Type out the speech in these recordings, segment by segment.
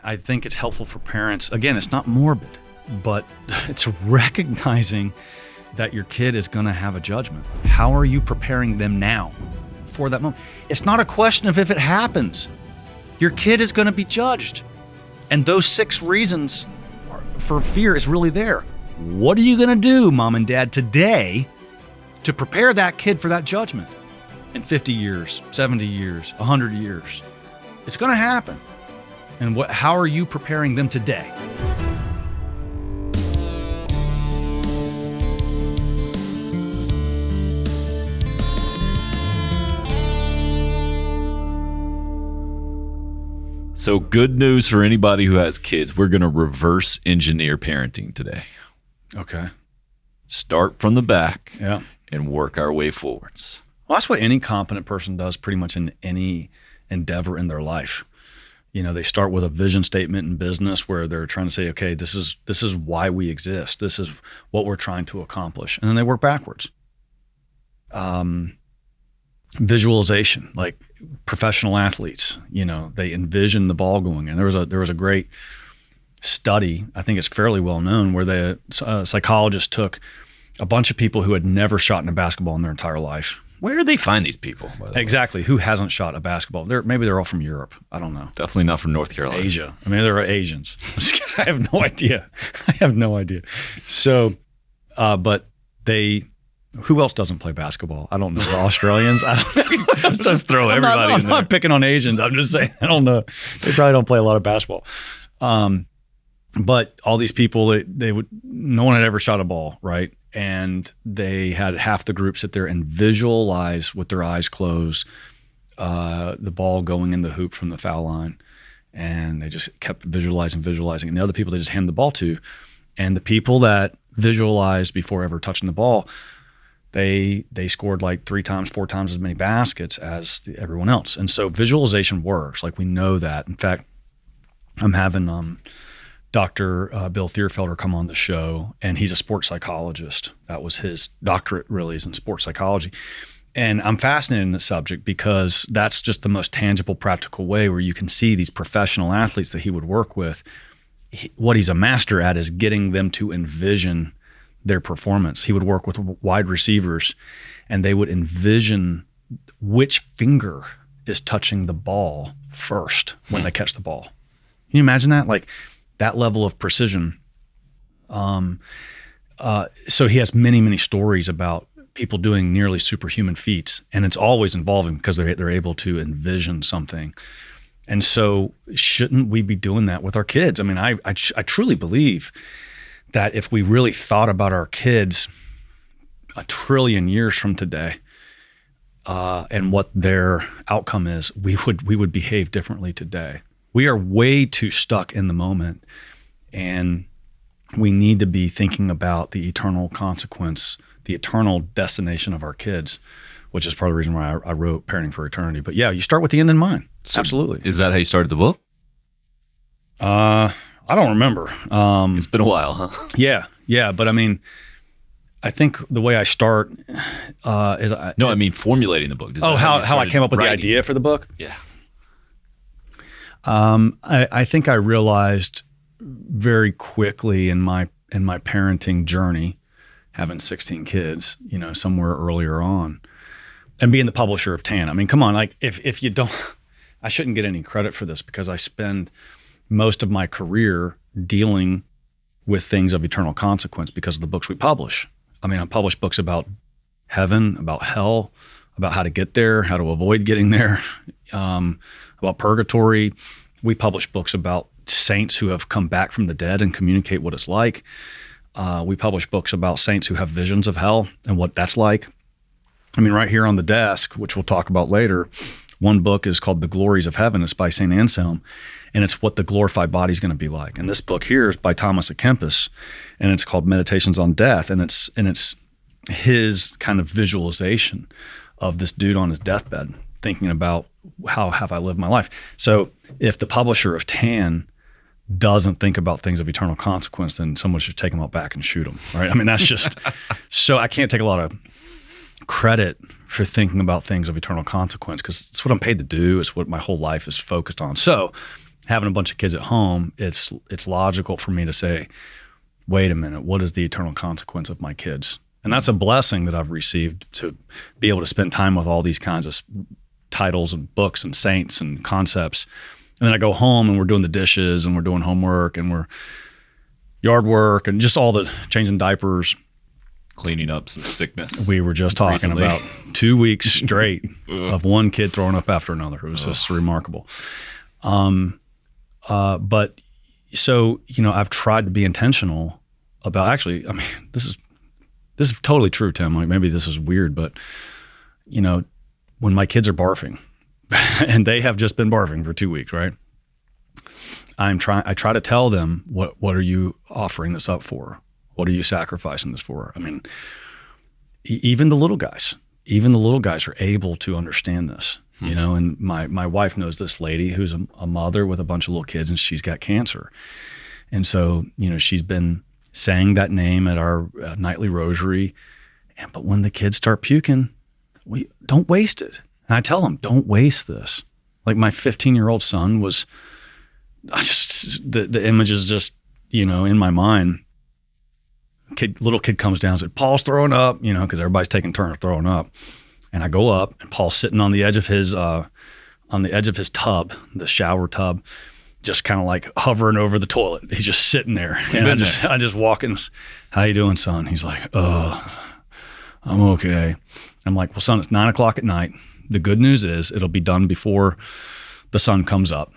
I think it's helpful for parents. Again, it's not morbid, but it's recognizing that your kid is going to have a judgment. How are you preparing them now for that moment? It's not a question of if it happens. Your kid is going to be judged. And those 6 reasons for fear is really there. What are you going to do, mom and dad, today to prepare that kid for that judgment in 50 years, 70 years, 100 years? It's going to happen. And how are you preparing them today? So good news for anybody who has kids. We're going to reverse engineer parenting today. Okay. Start from the back Yeah. and work our way forwards. Well, that's what any competent person does pretty much in any endeavor in their life. You know, they start with a vision statement in business where they're trying to say, okay, this is why we exist. This is what we're trying to accomplish. And then they work backwards. Visualization, like professional athletes, you know, they envision the ball going. And there was a great study, I think it's fairly well known, where the psychologist took a bunch of people who had never shot in a basketball in their entire life. Where do they find these people, by the way? Exactly. Who hasn't shot a basketball? Maybe they're all from Europe. I don't know. Definitely not from North Carolina. Asia. I mean, there are Asians. I have no idea. So, but who else doesn't play basketball? I don't know. The Australians? I don't know. Just throw everybody in there. I'm not picking on Asians. I'm just saying, I don't know. They probably don't play a lot of basketball. But all these people, no one had ever shot a ball, right? And they had half the group sit there and visualize with their eyes closed the ball going in the hoop from the foul line. And they just kept visualizing. And the other people they just handed the ball to. And the people that visualized before ever touching the ball, they scored like 3 times, 4 times as many baskets as everyone else. And so visualization works. Like, we know that. In fact, I'm having Dr. Bill Thierfelder come on the show, and he's a sports psychologist. That was his doctorate, really, is in sports psychology. And I'm fascinated in the subject because that's just the most tangible, practical way where you can see these professional athletes that he would work with. What he's a master at is getting them to envision their performance. He would work with wide receivers, and they would envision which finger is touching the ball first when they catch the ball. Can you imagine that? Like, that level of precision. So he has many, many stories about people doing nearly superhuman feats, and it's always involving because they're able to envision something. And so shouldn't we be doing that with our kids? I mean, I truly believe that if we really thought about our kids 1 trillion years from today, and what their outcome is, we would behave differently today. We are way too stuck in the moment, and we need to be thinking about the eternal consequence, the eternal destination of our kids, which is part of the reason why I wrote Parenting for Eternity. But yeah, you start with the end in mind. So absolutely. Is that how you started the book? I don't remember. It's been a while, huh? Yeah. But I mean, I think the way I start is I mean formulating the book. How I came up with the idea for the book? Yeah. I think I realized very quickly in my parenting journey, having 16 kids, you know, somewhere earlier on, and being the publisher of TAN. I mean, come on, like if you don't, I shouldn't get any credit for this because I spend most of my career dealing with things of eternal consequence because of the books we publish. I mean, I publish books about heaven, about hell, about how to get there, how to avoid getting there, about purgatory. We publish books about saints who have come back from the dead and communicate what it's like. We publish books about saints who have visions of hell and what that's like. I mean, right here on the desk, which we'll talk about later, one book is called The Glories of Heaven. It's by St. Anselm, and it's what the glorified body is going to be like. And this book here is by Thomas à Kempis, and it's called Meditations on Death, and it's his kind of visualization of this dude on his deathbed, thinking about how have I lived my life. So if the publisher of TAN doesn't think about things of eternal consequence, then someone should take them out back and shoot them, right? I mean, that's just, so I can't take a lot of credit for thinking about things of eternal consequence because it's what I'm paid to do. It's what my whole life is focused on. So having a bunch of kids at home, it's logical for me to say, wait a minute, what is the eternal consequence of my kids? And that's a blessing that I've received, to be able to spend time with all these kinds of titles and books and saints and concepts. And then I go home and we're doing the dishes and we're doing homework and we're yard work and just all the changing diapers. Cleaning up some sickness. We were just talking recently. about 2 weeks straight of one kid throwing up after another. It was just remarkable. But so, I've tried to be intentional about, actually, I mean, this is totally true, Tim. Like, maybe this is weird, but when my kids are barfing and they have just been barfing for 2 weeks, right? I try to tell them, what are you offering this up for? What are you sacrificing this for? I mean, even the little guys are able to understand this, and my wife knows this lady who's a mother with a bunch of little kids, and she's got cancer. And so, she's been saying that name at our nightly rosary. But when the kids start puking, we don't waste it. And I tell them, don't waste this. Like my 15-year-old son was, the image is just, in my mind. Little kid comes down and said, Paul's throwing up, because everybody's taking turns throwing up. And I go up and Paul's sitting on the edge of his tub, the shower tub, just kind of like hovering over the toilet. He's just sitting there. And I just walk in, how you doing, son? He's like, I'm okay. I'm like, well, son, it's 9:00 at night. The good news is it'll be done before the sun comes up,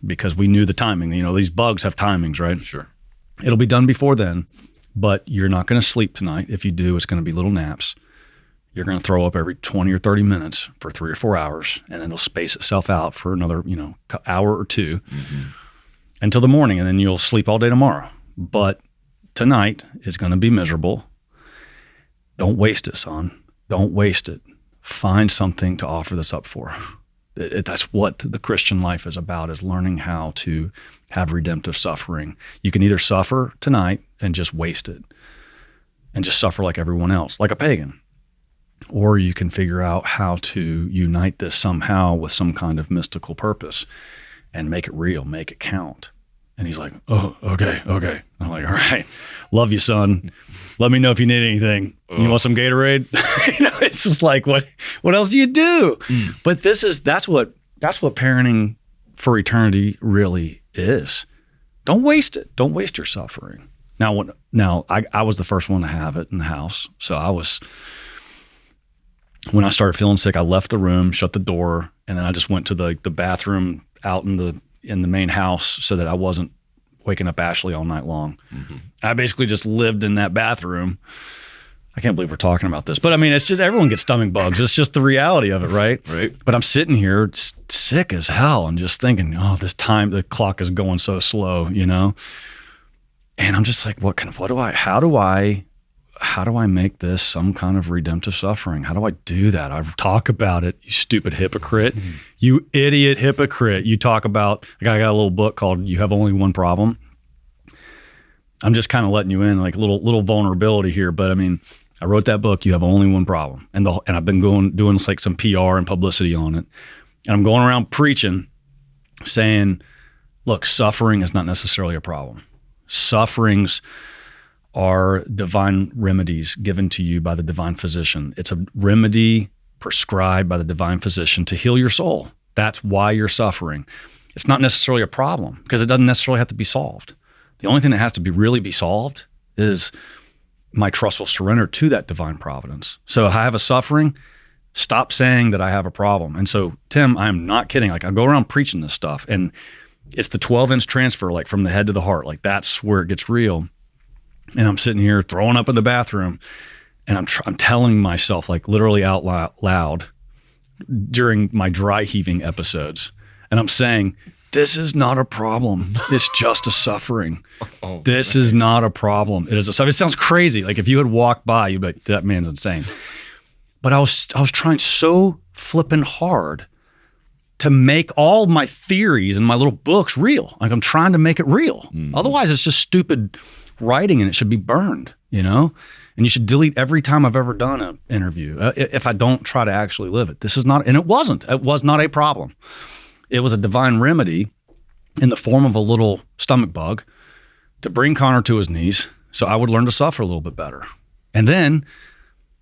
because we knew the timing. These bugs have timings, right? Sure. It'll be done before then. But you're not going to sleep tonight. If you do, it's going to be little naps. You're going to throw up every 20 or 30 minutes for 3 or 4 hours, and then it'll space itself out for another, hour or two until the morning, and then you'll sleep all day tomorrow. But tonight is going to be miserable. Don't waste it, son. Don't waste it. Find something to offer this up for. That's what the Christian life is about, is learning how to have redemptive suffering. You can either suffer tonight and just waste it and just suffer like everyone else, like a pagan, or you can figure out how to unite this somehow with some kind of mystical purpose and make it real, make it count. And he's like, oh, okay. I'm like, all right, love you, son. Let me know if you need anything. You want some Gatorade? It's just like, what else do you do? But that's what parenting for eternity really is. Don't waste it. Don't waste your suffering. Now I was the first one to have it in the house. So when I started feeling sick, I left the room, shut the door, and then I just went to the bathroom out in the main house so that I wasn't waking up Ashley all night long. Mm-hmm. I basically just lived in that bathroom. I can't believe we're talking about this, but I mean, it's just, everyone gets stomach bugs. It's just the reality of it, right? Right. But I'm sitting here sick as hell and just thinking, oh, the clock is going so slow, And I'm just like, how do I make this some kind of redemptive suffering? How do I do that? I talk about it, you stupid hypocrite. Mm-hmm. You idiot hypocrite. You talk about, I got a little book called You Have Only One Problem. I'm just kind of letting you in, like little vulnerability here. But I mean, I wrote that book, You Have Only One Problem. And I've been doing like some PR and publicity on it. And I'm going around preaching, saying, look, suffering is not necessarily a problem. Sufferings are divine remedies given to you by the divine physician. It's a remedy prescribed by the divine physician to heal your soul. That's why you're suffering. It's not necessarily a problem because it doesn't necessarily have to be solved. The only thing that has to really be solved is my trustful surrender to that divine providence. So if I have a suffering, stop saying that I have a problem. And so, Tim, I'm not kidding. Like, I go around preaching this stuff, and it's the 12-inch transfer, like from the head to the heart. Like, that's where it gets real. And I'm sitting here throwing up in the bathroom, and I'm telling myself, like, literally out loud during my dry heaving episodes, and I'm saying, this is not a problem. It's just a suffering. This is not a problem. It is a suffering. It sounds crazy. Like, if you had walked by, you'd be like, that man's insane. But I was trying so flippin' hard to make all my theories and my little books real. Like, I'm trying to make it real. Mm-hmm. Otherwise, it's just stupid writing, and it should be burned, And you should delete every time I've ever done an interview if I don't try to actually live it. This is not, and it was not a problem. It was a divine remedy in the form of a little stomach bug to bring Conor to his knees so I would learn to suffer a little bit better. And then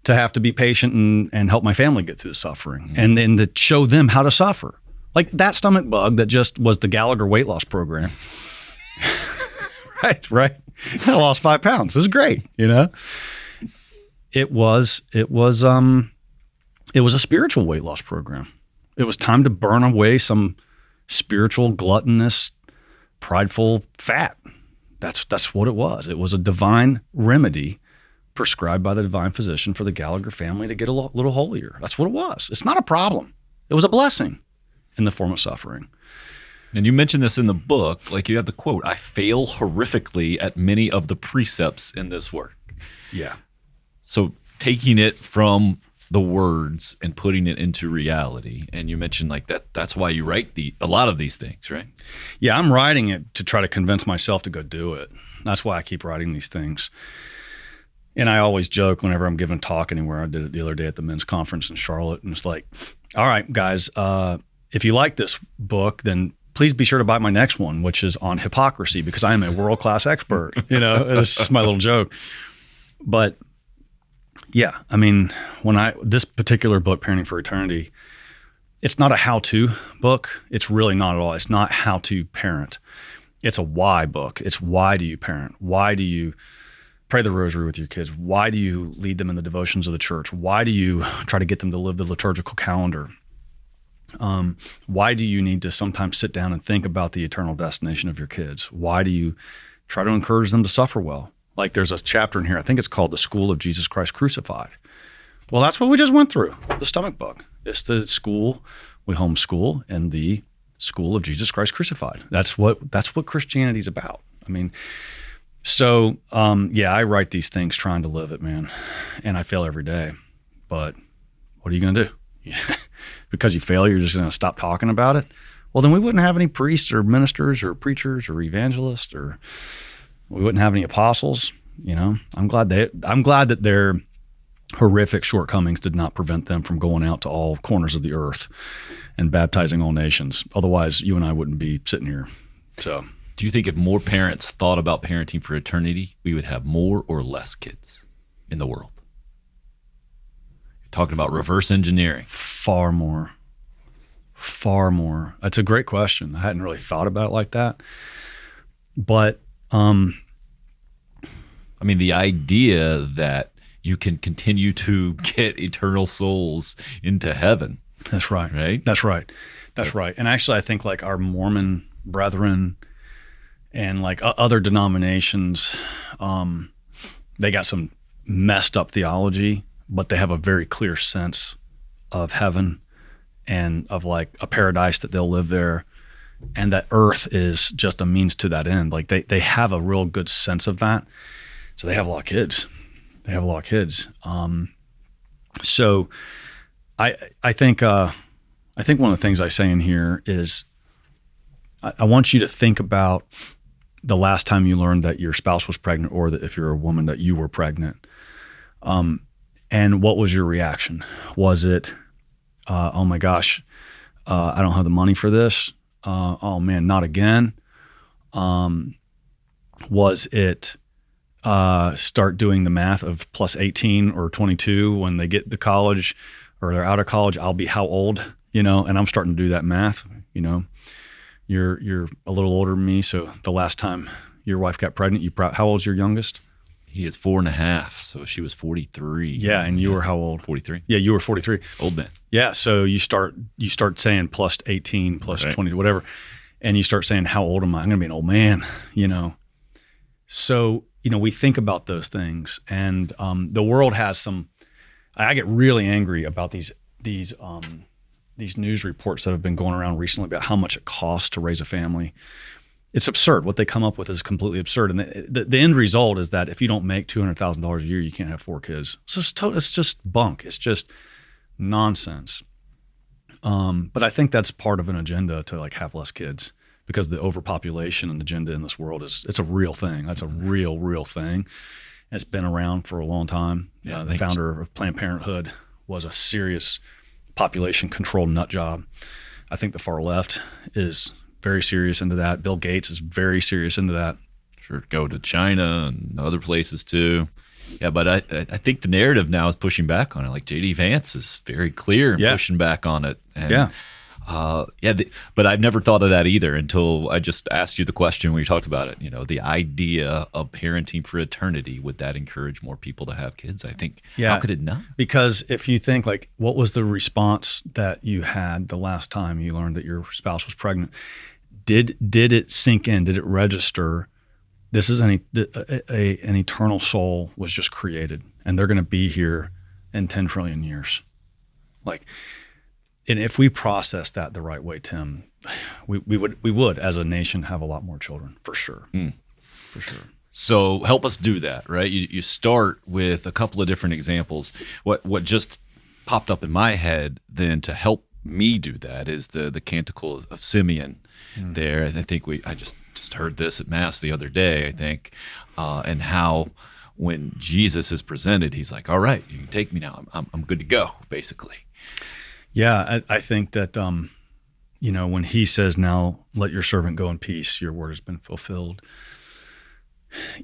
to have to be patient and help my family get through the suffering, and then to show them how to suffer. Like that stomach bug that just was the Gallagher weight loss program. Right. I lost 5 pounds. It was great, you know? It was a spiritual weight loss program. It was time to burn away some spiritual, gluttonous, prideful fat. That's what it was. It was a divine remedy prescribed by the divine physician for the Gallagher family to get a little holier. That's what it was. It's not a problem. It was a blessing in the form of suffering. And you mentioned this in the book, like you have the quote, I fail horrifically at many of the precepts in this work. Yeah. So taking it from the words and putting it into reality. And you mentioned like that's why you write a lot of these things, right? Yeah, I'm writing it to try to convince myself to go do it. That's why I keep writing these things. And I always joke whenever I'm giving a talk anywhere. I did it the other day at the men's conference in Charlotte. And it's like, all right, guys, if you like this book, then please be sure to buy my next one, which is on hypocrisy, because I am a world-class expert. You know, it's just my little joke. But yeah, I mean, this particular book, Parenting for Eternity, it's not a how-to book. It's really not at all. It's not how to parent. It's a why book. It's why do you parent? Why do you pray the rosary with your kids? Why do you lead them in the devotions of the church? Why do you try to get them to live the liturgical calendar? Why do you need to sometimes sit down and think about the eternal destination of your kids? Why do you try to encourage them to suffer well? Like there's a chapter in here, I think it's called The School of Jesus Christ Crucified. Well, that's what we just went through, the stomach bug. It's the school, we homeschool, and the School of Jesus Christ Crucified. That's what Christianity's about. I mean, so yeah, I write these things trying to live it, man. And I fail every day. But what are you going to do? Because you fail, you're just going to stop talking about it? Well, then we wouldn't have any priests or ministers or preachers or evangelists, or we wouldn't have any apostles. You know, I'm glad that their horrific shortcomings did not prevent them from going out to all corners of the earth and baptizing all nations. Otherwise, you and I wouldn't be sitting here. So, do you think if more parents thought about parenting for eternity, we would have more or less kids in the world? You're talking about reverse engineering. Far more. That's a great question. I hadn't really thought about it like that. But, I mean, the idea that you can continue to get eternal souls into heaven. That's right. Right? That's right. And actually, I think like our Mormon brethren and like other denominations, they got some messed up theology, but they have a very clear sense of heaven and of like a paradise that they'll live there, and that earth is just a means to that end. Like they have a real good sense of that. So they have a lot of kids. So I think one of the things I say in here is I want you to think about the last time you learned that your spouse was pregnant, or that if you're a woman that you were pregnant. And what was your reaction? Was it, oh my gosh, I don't have the money for this. Oh man, not again. Was it, start doing the math of plus 18 or 22 when they get to college or they're out of college, I'll be how old, you know, and I'm starting to do that math, you know, you're a little older than me. So the last time your wife got pregnant, how old's your youngest? He is 4.5. So she was 43. Yeah. And you were how old? 43. Yeah. You were 43. Old man. Yeah. So you start saying plus 18, plus right. 20, whatever. And you start saying, how old am I? I'm going to be an old man, you know? So, you know, we think about those things, and the world has I get really angry about these news reports that have been going around recently about how much it costs to raise a family. It's absurd. What they come up with is completely absurd. And the end result is that if you don't make $200,000 a year, you can't have 4 kids. So it's just bunk. It's just nonsense. But I think that's part of an agenda to like have less kids, because the overpopulation and agenda in this world it's a real thing. That's a real thing. It's been around for a long time. Yeah, the founder of Planned Parenthood was a serious population control nut job. I think the far left is very serious into that. Bill Gates is very serious into that. Sure, go to China and other places too. Yeah, but I think the narrative now is pushing back on it. Like J.D. Vance is very clear and pushing back on it. And, but I've never thought of that either until I just asked you the question when you talked about it. You know, the idea of parenting for eternity, would that encourage more people to have kids? I think, how could it not? Because if you think like, what was the response that you had the last time you learned that your spouse was pregnant? Did it sink in? Did it register? This is an eternal soul was just created, and they're going to be here in 10 trillion years. Like, and if we process that the right way, Tim, we would as a nation have a lot more children for sure. For sure. So help us do that, right? You start with a couple of different examples. What just popped up in my head then to help me do that is the Canticle of Simeon. There, I think I just heard this at Mass the other day, I think, and how when Jesus is presented, he's like, all right, you can take me now. I'm good to go, basically. Yeah, I think that, when he says, now let your servant go in peace, your word has been fulfilled.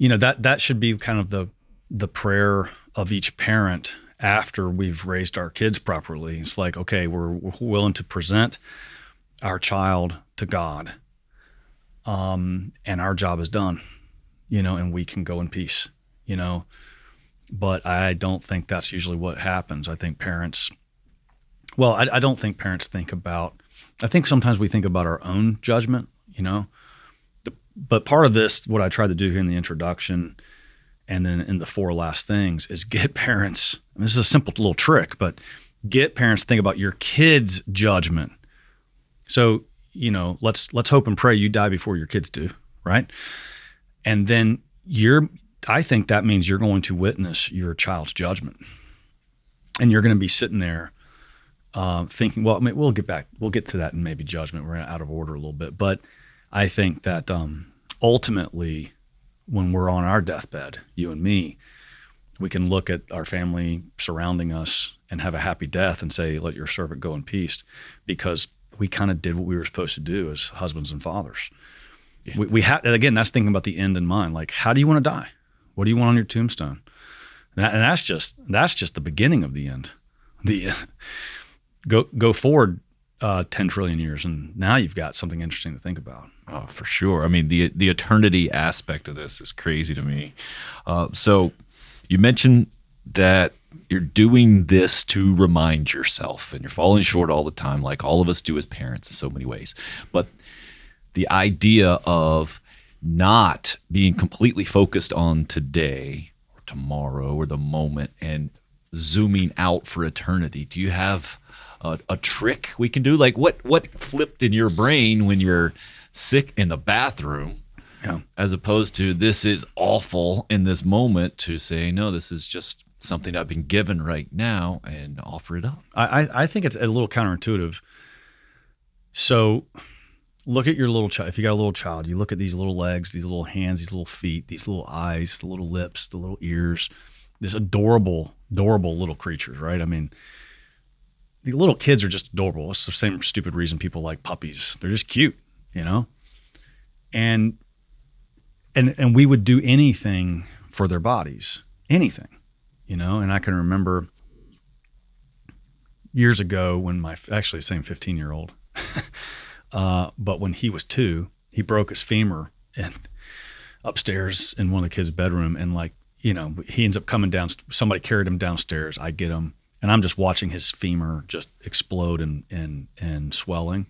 That should be kind of the prayer of each parent after we've raised our kids properly. It's like, okay, we're willing to present our child to God, and our job is done, and we can go in peace, but I don't think that's usually what happens. I think parents, I don't think parents think about, I think sometimes we think about our own judgment, but part of this, what I tried to do here in the introduction and then in the 4 last things is get parents, and this is a simple little trick, but get parents to think about your kids' judgment. So, let's hope and pray you die before your kids do, right? And then I think that means you're going to witness your child's judgment. And you're going to be sitting there thinking, well, I mean, we'll get to that in maybe judgment. We're out of order a little bit. But I think that ultimately, when we're on our deathbed, you and me, we can look at our family surrounding us and have a happy death and say, let your servant go in peace, because we kind of did what we were supposed to do as husbands and fathers. Yeah. We had, again, that's thinking about the end in mind. Like, how do you want to die? What do you want on your tombstone? And that's just the beginning of the end. Go forward 10 trillion years, and now you've got something interesting to think about. Oh, for sure. I mean, the eternity aspect of this is crazy to me. So you mentioned that you're doing this to remind yourself, and you're falling short all the time, like all of us do as parents in so many ways. But the idea of not being completely focused on today or tomorrow or the moment and zooming out for eternity. Do you have a trick we can do? Like what flipped in your brain when you're sick in the bathroom, as opposed to this is awful in this moment, to say, no, this is just something I've been given right now, and offer it up? I think it's a little counterintuitive. So look at your little child. If you got a little child, you look at these little legs, these little hands, these little feet, these little eyes, the little lips, the little ears, this adorable little creatures, right? I mean, the little kids are just adorable. It's the same stupid reason people like puppies. They're just cute, and we would do anything for their bodies, anything. And I can remember years ago when actually the same 15-year-old, but when he was 2, he broke his femur and upstairs in one of the kids' bedroom, and he ends up coming down. Somebody carried him downstairs. I get him, and I'm just watching his femur just explode and swelling.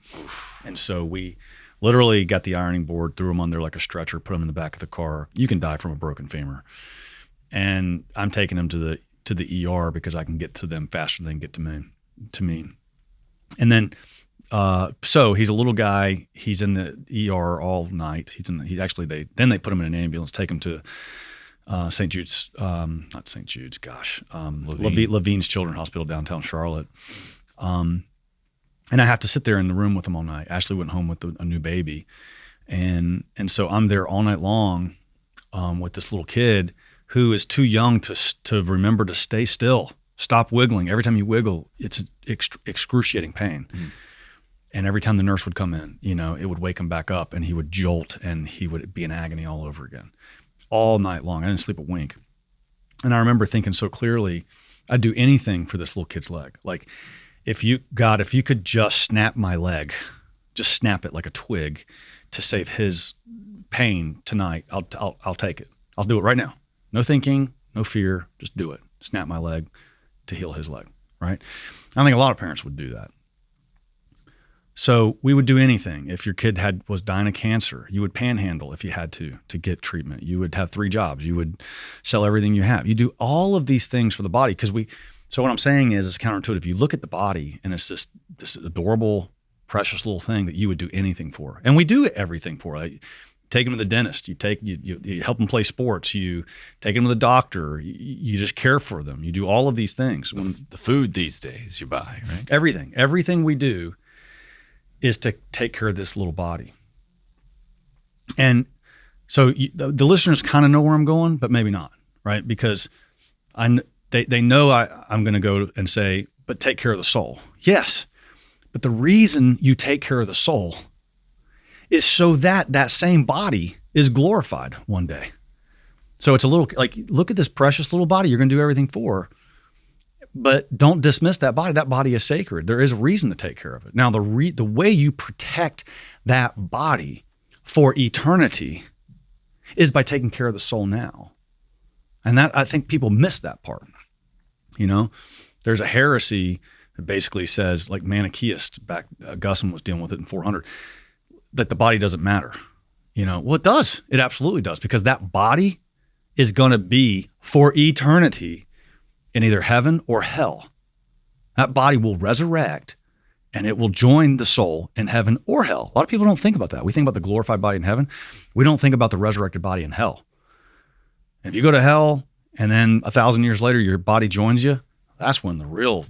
And so we literally got the ironing board, threw him on there like a stretcher, put him in the back of the car. You can die from a broken femur. And I'm taking him to the ER because I can get to them faster than get to me. And then, so he's a little guy. He's in the ER all night. They put him in an ambulance, take him to St. Jude's, not St. Jude's, Levine's Children's Hospital downtown Charlotte. And I have to sit there in the room with him all night. Ashley went home with a new baby, and so I'm there all night long with this little kid who is too young to remember to stay still, stop wiggling. Every time you wiggle, it's excruciating pain. And every time the nurse would come in, it would wake him back up and he would jolt and he would be in agony all over again, all night long. I didn't sleep a wink. And I remember thinking so clearly, I'd do anything for this little kid's leg. Like, if you could just snap my leg, just snap it like a twig to save his pain tonight, I'll take it. I'll do it right now. No thinking, no fear, just do it. Snap my leg to heal his leg, right? I think a lot of parents would do that. So we would do anything. If your kid was dying of cancer, you would panhandle if you had to get treatment. You would have 3 jobs. You would sell everything you have. You do all of these things for the body so what I'm saying is it's counterintuitive. You look at the body and it's this adorable, precious little thing that you would do anything for. And we do everything for. Like, take them to the dentist. You help them play sports. You take them to the doctor. You just care for them. You do all of these things. The food these days you buy, right? Everything we do is to take care of this little body. And so the listeners kind of know where I'm going, but maybe not, right? Because they know I'm going to go and say, but take care of the soul. Yes, but the reason you take care of the soul is so that same body is glorified one day. So it's a little like, look at this precious little body you're going to do everything for, but don't dismiss that body. That body is sacred. There is a reason to take care of it. Now, the way you protect that body for eternity is by taking care of the soul now. And that, I think people miss that part. There's a heresy that basically says, like Manichaeist, back Augustine was dealing with it in 400, that the body doesn't matter. Well, it does. It absolutely does, because that body is going to be for eternity in either heaven or hell. That body will resurrect and it will join the soul in heaven or hell. A lot of people don't think about that. We think about the glorified body in heaven. We don't think about the resurrected body in hell. And if you go to hell and then 1,000 years later your body joins you, that's when the real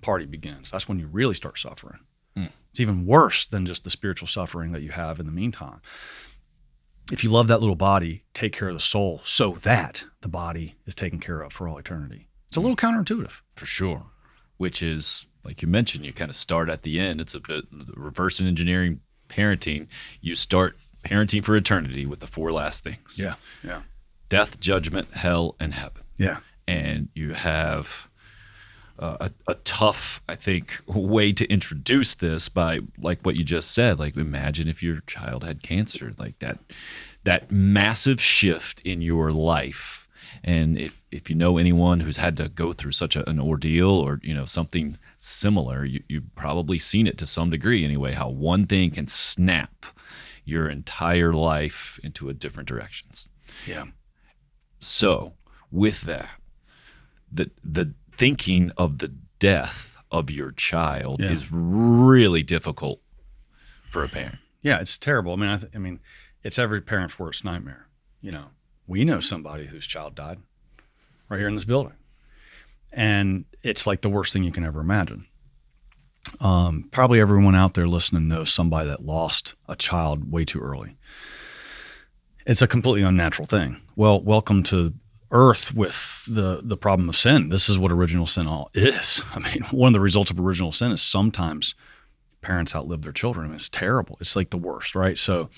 party begins. That's when you really start suffering. It's even worse than just the spiritual suffering that you have in the meantime. If you love that little body, take care of the soul so that the body is taken care of for all eternity. It's a little counterintuitive. For sure. Which is, like you mentioned, you kind of start at the end. It's a bit reverse engineering parenting. You start parenting for eternity with the 4 last things. Yeah. Death, judgment, hell, and heaven. Yeah. And you have a tough, I think, way to introduce this by, like what you just said, like, imagine if your child had cancer, like that massive shift in your life. And if you know anyone who's had to go through such an ordeal or, something similar, you've probably seen it to some degree anyway, how one thing can snap your entire life into a different directions. Yeah. So with that, the thinking of the death of your child is really difficult for a parent. Yeah, it's terrible. I mean, it's every parent's worst nightmare. We know somebody whose child died right here in this building, and it's like the worst thing you can ever imagine. Probably everyone out there listening knows somebody that lost a child way too early. It's a completely unnatural thing. Well, welcome to earth with the problem of sin. This is what original sin all is. I mean, one of the results of original sin is sometimes parents outlive their children. I mean, it's terrible. It's like the worst, right? So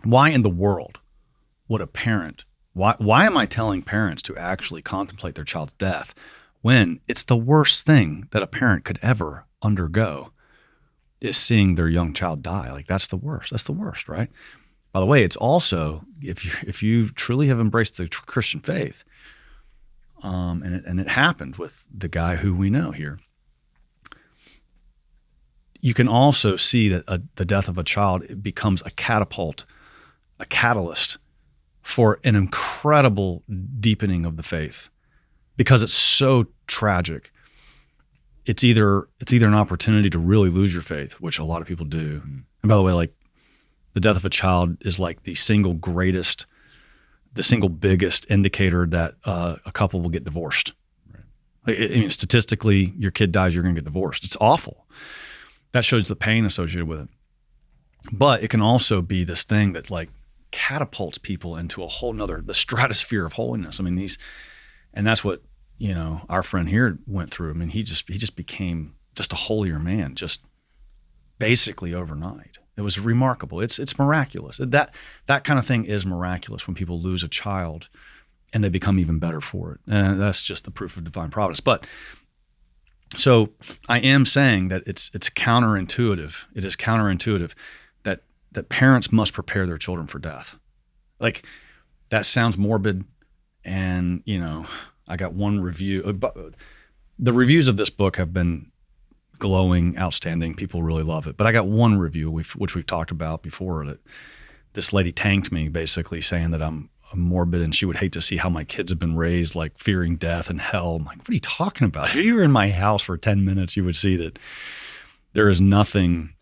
why in the world would a parent, why am I telling parents to actually contemplate their child's death when it's the worst thing that a parent could ever undergo is seeing their young child die? Like, that's the worst. That's the worst, right? By the way, it's also, if you truly have embraced the Christian faith, and it happened with the guy who we know here, you can also see that the death of a child, it becomes a catapult, a catalyst for an incredible deepening of the faith, because it's so tragic. It's either an opportunity to really lose your faith, which a lot of people do. And by the way, like, the death of a child is like the single biggest indicator that a couple will get divorced. Right. I mean, statistically, your kid dies, you're going to get divorced. It's awful. That shows the pain associated with it. But it can also be this thing that, like, catapults people into a whole nother, the stratosphere of holiness. I mean, and that's what, our friend here went through. I mean, he just became just a holier man, just basically overnight. It was remarkable. It's miraculous. That kind of thing is miraculous when people lose a child and they become even better for it. And that's just the proof of divine providence. But so I am saying that it's counterintuitive. It is counterintuitive that parents must prepare their children for death. Like, that sounds morbid. And, I got one review. The reviews of this book have been glowing, outstanding. People really love it. But I got one review, which we've talked about before, that this lady tanked me, basically saying that I'm morbid and she would hate to see how my kids have been raised, like fearing death and hell. I'm like, what are you talking about? If you were in my house for 10 minutes, you would see that there is nothing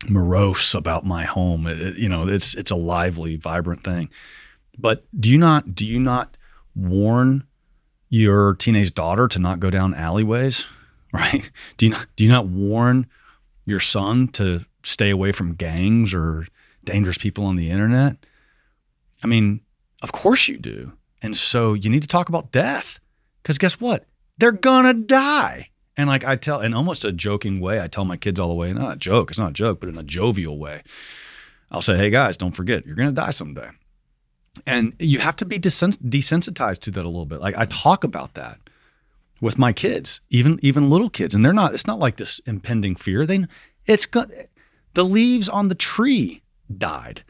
morose about my home. It's a lively, vibrant thing. But do you not warn your teenage daughter to not go down alleyways, right? Do you not warn your son to stay away from gangs or dangerous people on the internet? I mean, of course you do. And so you need to talk about death, because guess what? They're gonna die. And like I tell, in almost a joking way, I tell my kids all the way, not a joke, it's not a joke, but in a jovial way, I'll say, hey guys, don't forget, you're gonna die someday. And you have to be desensitized to that a little bit. Like, I talk about that with my kids, even little kids, and it's not like this impending fear. The leaves on the tree died.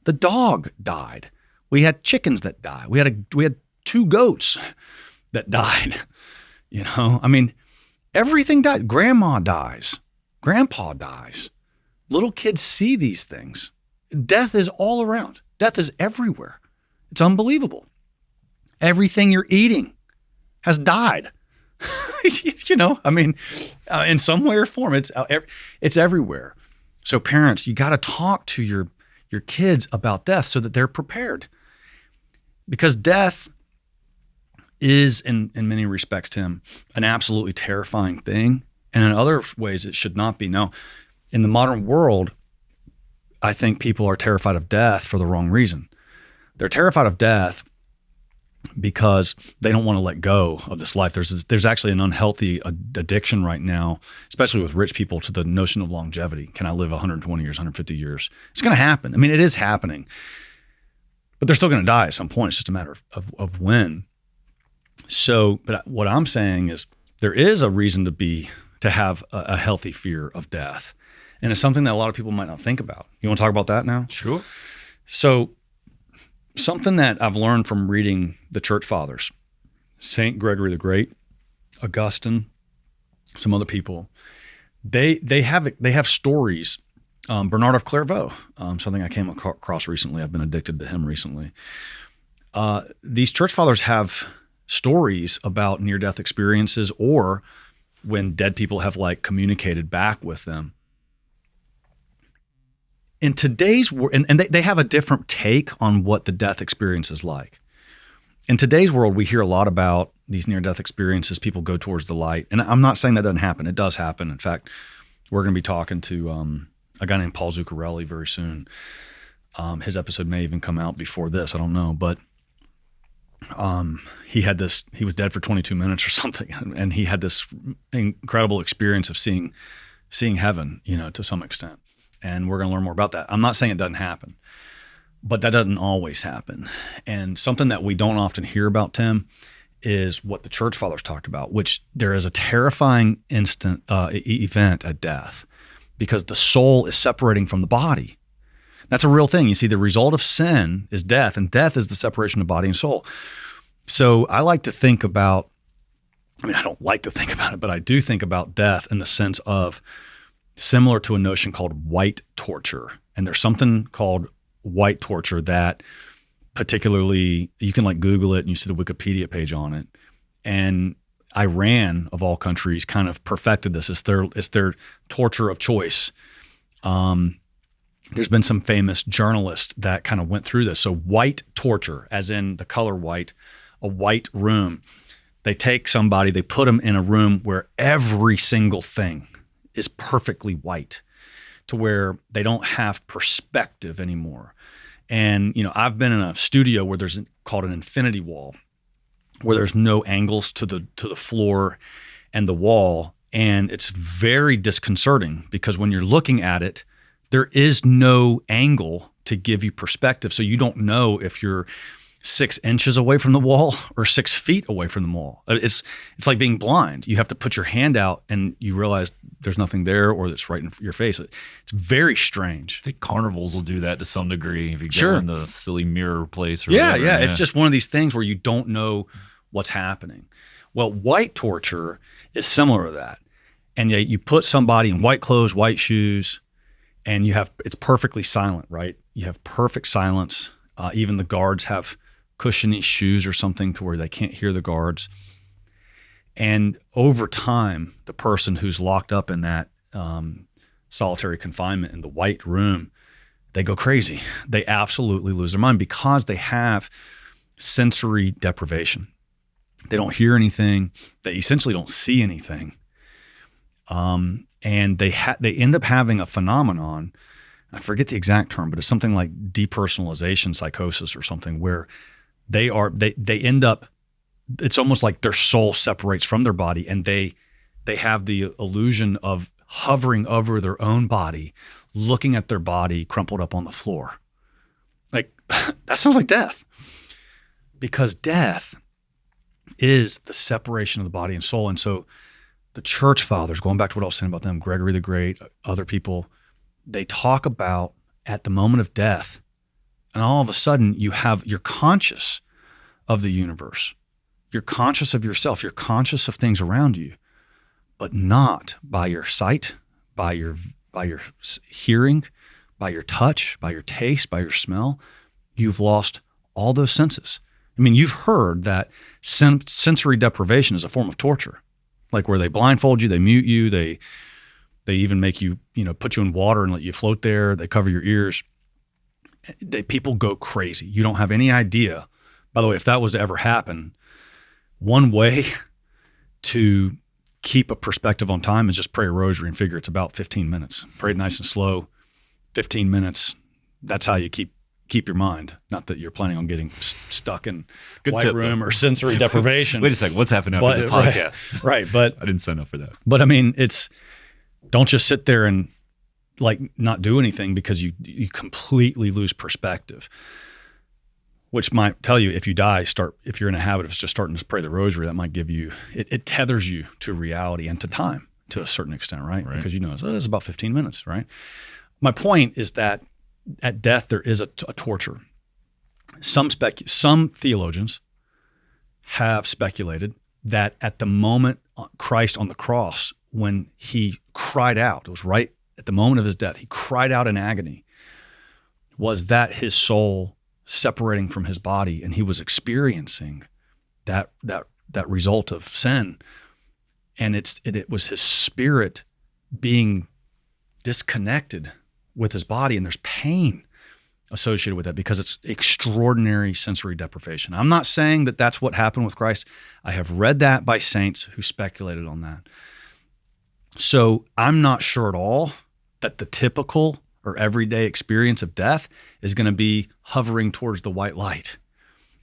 The dog died. We had chickens that died. We had 2 goats that died. I mean, everything died. Grandma dies. Grandpa dies. Little kids see these things. Death is all around. Death is everywhere. It's unbelievable. Everything you're eating has died. I mean, in some way or form, it's everywhere. So parents, you got to talk to your kids about death so that they're prepared. Because death is, in many respects, Tim, an absolutely terrifying thing. And in other ways, it should not be. Now, in the modern world, I think people are terrified of death for the wrong reason. They're terrified of death because they don't want to let go of this life. There's actually an unhealthy addiction right now, especially with rich people, to the notion of longevity. Can I live 120 years, 150 years? It's going to happen. I mean, it is happening. But they're still going to die at some point. It's just a matter of when. So, but what I'm saying is there is a reason to have a healthy fear of death. And it's something that a lot of people might not think about. You want to talk about that now? Sure. So something that I've learned from reading the church fathers, St. Gregory the Great, Augustine, some other people, they have stories. Bernard of Clairvaux, something I came across recently. I've been addicted to him recently. These church fathers have stories about near-death experiences, or when dead people have communicated back with them. In today's world, and they have a different take on what the death experience is like. In today's world, we hear a lot about these near-death experiences. People go towards the light. And I'm not saying that doesn't happen. It does happen. In fact, we're going to be talking to a guy named Paul Zuccarelli very soon. His episode may even come out before this. I don't know. But he was dead for 22 minutes or something. And he had this incredible experience of seeing heaven, to some extent. And we're going to learn more about that. I'm not saying it doesn't happen, but that doesn't always happen. And something that we don't often hear about, Tim, is what the church fathers talked about, which there is a terrifying event at death, because the soul is separating from the body. That's a real thing. You see, the result of sin is death, and death is the separation of body and soul. So I like to think about, I don't like to think about it, but I do think about death in the sense of similar to a notion called white torture. And there's something called white torture that particularly, you can Google it and you see the Wikipedia page on it. And Iran, of all countries, kind of perfected this. It's their torture of choice. There's been some famous journalists that kind of went through this. So white torture, as in the color white, a white room. They take somebody, they put them in a room where every single thing is perfectly white, to where they don't have perspective anymore. And, I've been in a studio where there's called an infinity wall, where there's no angles to the floor and the wall, And it's very disconcerting because when you're looking at it, there is no angle to give you perspective. So you don't know if you're 6 inches away from the wall or 6 feet away from the wall. It's like being blind. You have to put your hand out and you realize there's nothing there or it's right in your face. It's very strange. I think carnivals will do that to some degree if you Sure. go in the silly mirror place. Or Yeah, whatever. yeah. It's just one of these things where you don't know what's happening. Well, white torture is similar to that. And yet you put somebody in white clothes, white shoes, and it's perfectly silent, right? You have perfect silence. Even the guards have cushiony shoes or something to where they can't hear the guards. And over time, the person who's locked up in that solitary confinement in the white room, they go crazy. They absolutely lose their mind because they have sensory deprivation. They don't hear anything. They essentially don't see anything. And they end up having a phenomenon. I forget the exact term, but it's something like depersonalization psychosis or something, where they end up, it's almost like their soul separates from their body, and they have the illusion of hovering over their own body, looking at their body crumpled up on the floor. Like, that sounds like death, because death is the separation of the body and soul. And so the church fathers, going back to what I was saying about them, Gregory the Great, other people, they talk about at the moment of death, and all of a sudden you're conscious of the universe. You're conscious of yourself. You're conscious of things around you, but not by your sight, by your hearing, by your touch, by your taste, by your smell. You've lost all those senses. I mean, you've heard that sensory deprivation is a form of torture, like where they blindfold you, they mute you, they even make you, put you in water and let you float there. They cover your ears. People go crazy. You don't have any idea. By the way, if that was to ever happen, one way to keep a perspective on time is just pray a rosary and figure it's about 15 minutes. Pray it nice and slow, 15 minutes. That's how you keep your mind. Not that you're planning on getting stuck in white room or sensory deprivation. Wait a second. What's happening after the podcast? Right. But I didn't sign up for that. But I mean, don't just sit there and like not do anything, because you completely lose perspective, which might tell you if you die, if you're in a habit of just starting to pray the rosary, that might give you, it tethers you to reality and to time to a certain extent, right? Because it's about 15 minutes, right? My point is that at death, there is a torture. Some theologians have speculated that at the moment Christ on the cross, when he cried out, it was right at the moment of his death, he cried out in agony, was that his soul separating from his body, and he was experiencing that result of sin, and it was his spirit being disconnected with his body, and there's pain associated with that because it's extraordinary sensory deprivation. I'm not saying that that's what happened with Christ. I have read that by saints who speculated on that. So I'm not sure at all that the typical or everyday experience of death is going to be hovering towards the white light.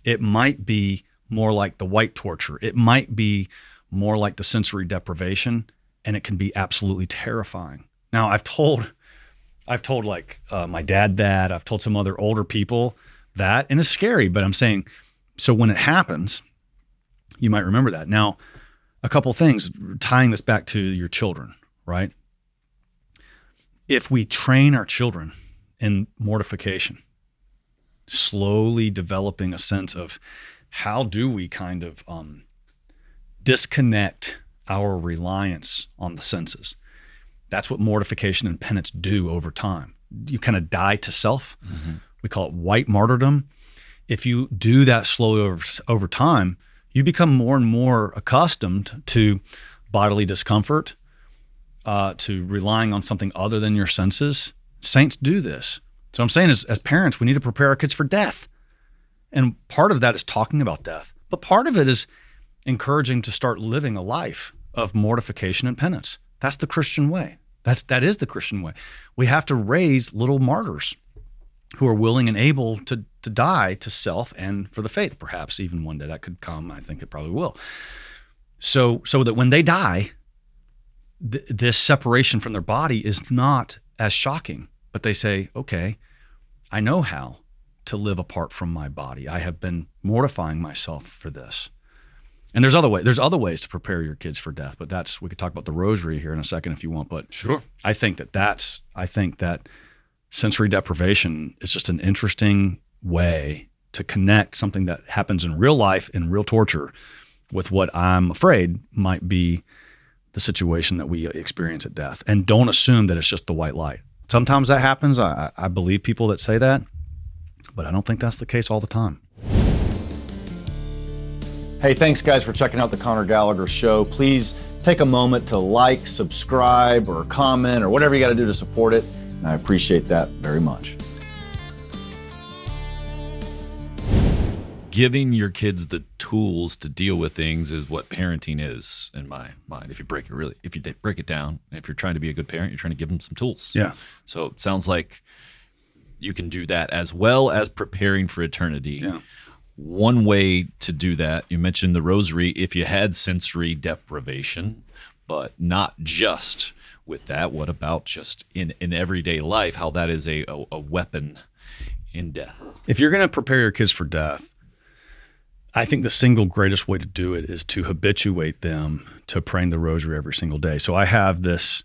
It might be more like the white torture. It might be more like the sensory deprivation, and it can be absolutely terrifying. Now, I've told like my dad that, I've told some other older people that, and it's scary, but I'm saying, so when it happens, you might remember that. Now, a couple things, tying this back to your children, right? If we train our children in mortification, slowly developing a sense of how do we kind of disconnect our reliance on the senses. That's what mortification and penance do over time. You kind of die to self. Mm-hmm. We call it white martyrdom. If you do that slowly over time, you become more and more accustomed to bodily discomfort, to relying on something other than your senses. Saints do this. So I'm saying as parents, we need to prepare our kids for death. And part of that is talking about death. But part of it is encouraging to start living a life of mortification and penance. That's the Christian way. That is the Christian way. We have to raise little martyrs who are willing and able to die to self and for the faith. Perhaps even one day that could come. I think it probably will. So that when they die, this separation from their body is not as shocking, but they say, okay, I know how to live apart from my body. I have been mortifying myself for this. And there's other ways to prepare your kids for death, but we could talk about the Rosary here in a second if you want. But sure, I think that sensory deprivation is just an interesting way to connect something that happens in real life, in real torture, with what I'm afraid might be the situation that we experience at death. And don't assume that it's just the white light. Sometimes that happens. I believe people that say that, but I don't think that's the case all the time. Hey, thanks guys for checking out the Conor Gallagher Show. Please take a moment to like, subscribe, or comment, or whatever you got to do to support it. And I appreciate that very much. Giving your kids the tools to deal with things is what parenting is, in my mind. If you break it down, and if you're trying to be a good parent, you're trying to give them some tools. Yeah. So it sounds like you can do that as well as preparing for eternity. Yeah. One way to do that, you mentioned the Rosary, if you had sensory deprivation, but not just with that. What about just in everyday life, how that is a weapon in death? If you're going to prepare your kids for death, I think the single greatest way to do it is to habituate them to praying the Rosary every single day. So I have this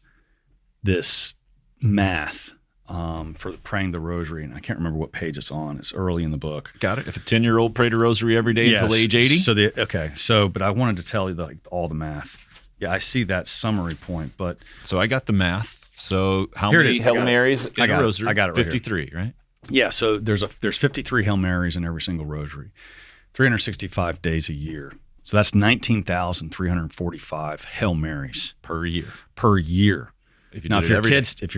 math for praying the Rosary, and I can't remember what page it's on. It's early in the book. Got it. If a 10-year-old prayed a Rosary every day until age 80? But I wanted to tell you all the math. Yeah, I see that summary point, but... So I got the math. So how many Hail Marys in a Rosary? I got it right 53, right? Yeah, so there's 53 Hail Marys in every single Rosary. 365 days a year. So that's 19,345 Hail Marys per year. If your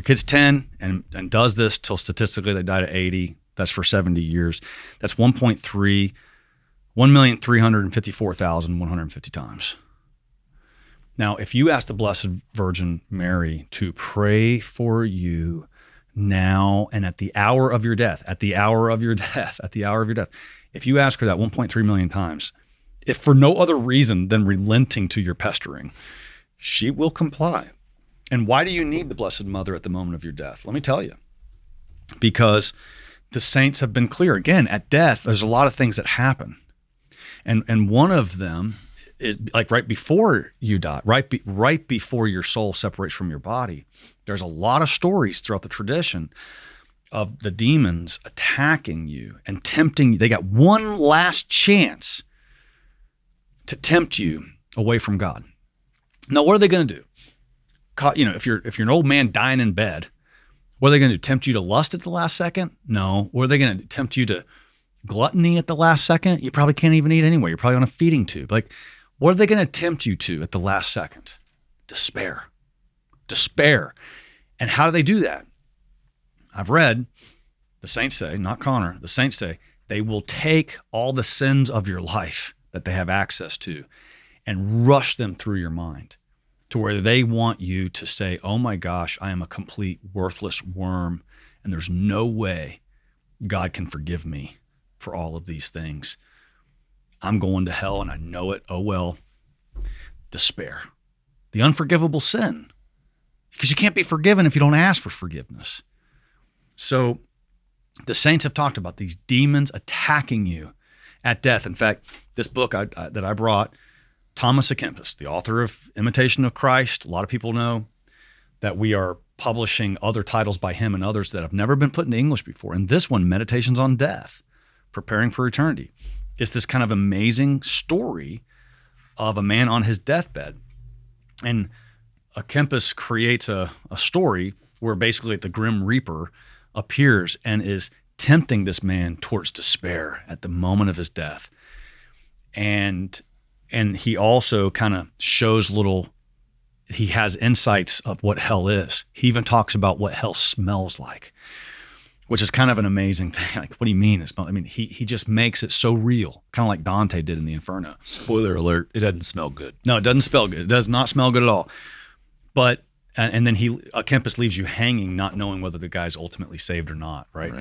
kid's 10 and does this till statistically they died at 80, that's for 70 years. That's 1,354,150 times. Now, if you ask the Blessed Virgin Mary to pray for you now and at the hour of your death, if you ask her that 1.3 million times, if for no other reason than relenting to your pestering, she will comply. And why do you need the Blessed Mother at the moment of your death? Let me tell you. Because the saints have been clear. Again, at death, there's a lot of things that happen. And one of them is like right before you die, right before your soul separates from your body. There's a lot of stories throughout the tradition of the demons attacking you and tempting you. They got one last chance to tempt you away from God. Now, what are they going to do? If you're an old man dying in bed, what are they going to do? Tempt you to lust at the last second? No. What are they going to tempt you to gluttony at the last second? You probably can't even eat anyway. You're probably on a feeding tube. Like, what are they going to tempt you to at the last second? Despair. And how do they do that? I've read the saints say, not Conor, the saints say, they will take all the sins of your life that they have access to and rush them through your mind to where they want you to say, oh my gosh, I am a complete worthless worm and there's no way God can forgive me for all of these things. I'm going to hell and I know it. Oh well. Despair. The unforgivable sin. Because you can't be forgiven if you don't ask for forgiveness. So the saints have talked about these demons attacking you at death. In fact, this book that I brought, Thomas à Kempis, the author of Imitation of Christ, a lot of people know that we are publishing other titles by him and others that have never been put into English before. And this one, Meditations on Death, Preparing for Eternity, is this kind of amazing story of a man on his deathbed. And à Kempis creates a story where basically the Grim Reaper appears and is tempting this man towards despair at the moment of his death. And he also kind of shows he has insights of what hell is. He even talks about what hell smells like, which is kind of an amazing thing. Like, what do you mean? He just makes it so real, kind of like Dante did in the Inferno. Spoiler alert, it doesn't smell good. No, it doesn't smell good. It does not smell good at all. But and then à Kempis leaves you hanging, not knowing whether the guy's ultimately saved or not, right?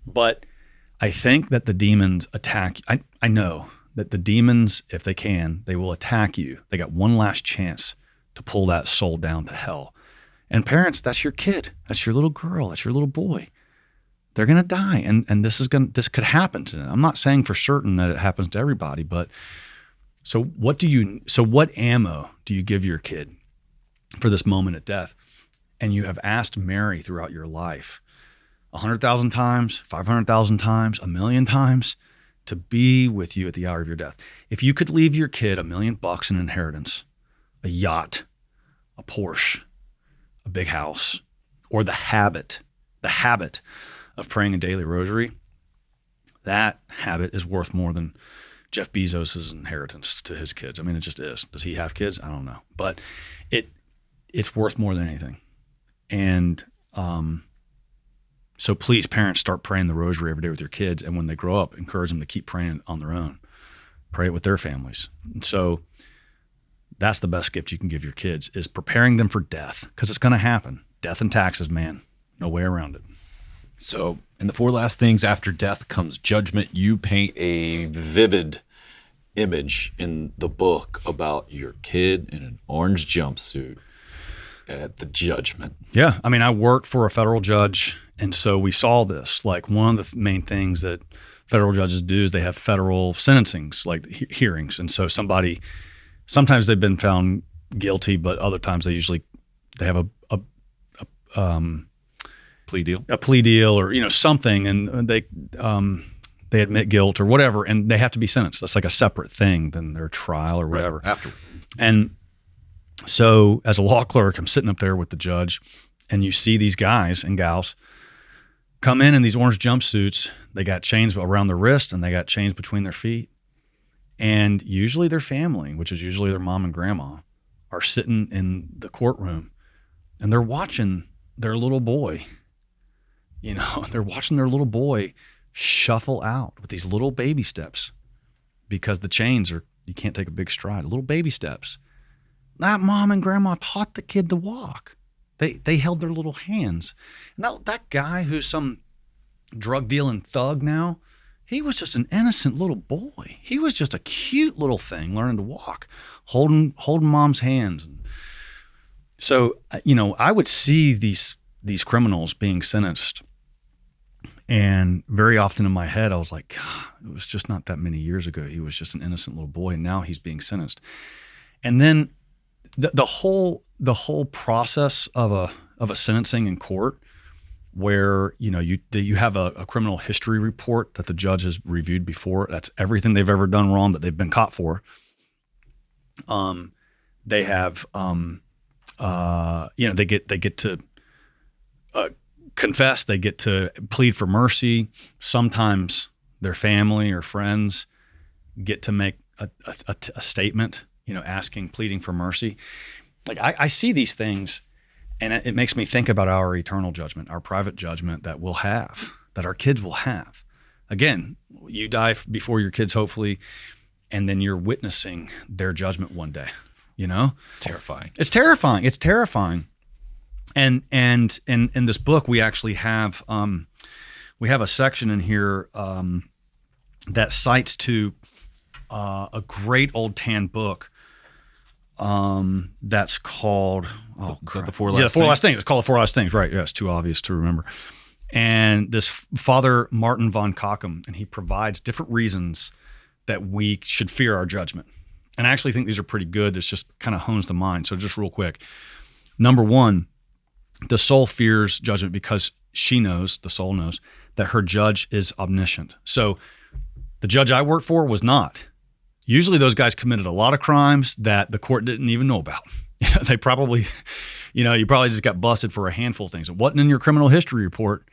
But I think that the demons attack. I know that the demons, if they can, they will attack you. They got one last chance to pull that soul down to hell. And parents, that's your kid. That's your little girl. That's your little boy. They're going to die. And this could happen to them. I'm not saying for certain that it happens to everybody, but so what ammo do you give your kid for this moment of death? And you have asked Mary throughout your life 100,000 times, 500,000 times, 1,000,000 times to be with you at the hour of your death. If you could leave your kid $1 million in inheritance, a yacht, a Porsche, a big house, or the habit of praying a daily rosary, that habit is worth more than Jeff Bezos's inheritance to his kids. I mean, it just is. Does he have kids? I don't know. But it's worth more than anything. And so please, parents, start praying the rosary every day with your kids. And when they grow up, encourage them to keep praying on their own. Pray it with their families. And so that's the best gift you can give your kids, is preparing them for death, because it's going to happen. Death and taxes, man. No way around it. So in the 4 last things after death comes judgment. You paint a vivid image in the book about your kid in an orange jumpsuit at the judgment. Yeah. I mean, I worked for a federal judge, and so we saw this. Like, one of the main things that federal judges do is they have federal sentencings, like hearings. And so sometimes they've been found guilty, but other times they have a plea deal, or something, and they admit guilt or whatever, and they have to be sentenced. That's like a separate thing than their trial or whatever. Right, after. And so as a law clerk, I'm sitting up there with the judge, and you see these guys and gals come in these orange jumpsuits. They got chains around their wrist and they got chains between their feet. And usually their family, which is usually their mom and grandma, are sitting in the courtroom, and they're watching their little boy. They're watching their little boy shuffle out with these little baby steps, because the chains you can't take a big stride, little baby steps. That mom and grandma taught the kid to walk. They held their little hands. And that guy who's some drug dealing thug now, he was just an innocent little boy. He was just a cute little thing learning to walk, holding mom's hands. So, I would see these criminals being sentenced, and very often in my head, I was like, God, it was just not that many years ago. He was just an innocent little boy, and now he's being sentenced. And then the whole process of a sentencing in court, where you have a criminal history report that the judge has reviewed before. That's everything they've ever done wrong that they've been caught for. They have they get to confess. They get to plead for mercy. Sometimes their family or friends get to make a statement, pleading for mercy. Like, I see these things, and it makes me think about our eternal judgment, our private judgment that we'll have, that our kids will have. Again, you die before your kids, hopefully, and then you're witnessing their judgment one day. Terrifying. It's terrifying. And in this book, we actually have a section in here that cites to a great old tan book that's called The 4 Last The 4 Last Things. It's called The 4 Last Things, right? Yeah, it's too obvious to remember. And this Father Martin von Cockham, and he provides different reasons that we should fear our judgment. And I actually think these are pretty good. It just kind of hones the mind. So just real quick. Number one, the soul fears judgment because the soul knows that her judge is omniscient. So the judge I worked for was not. Usually those guys committed a lot of crimes that the court didn't even know about. They probably, you probably just got busted for a handful of things. It wasn't in your criminal history report.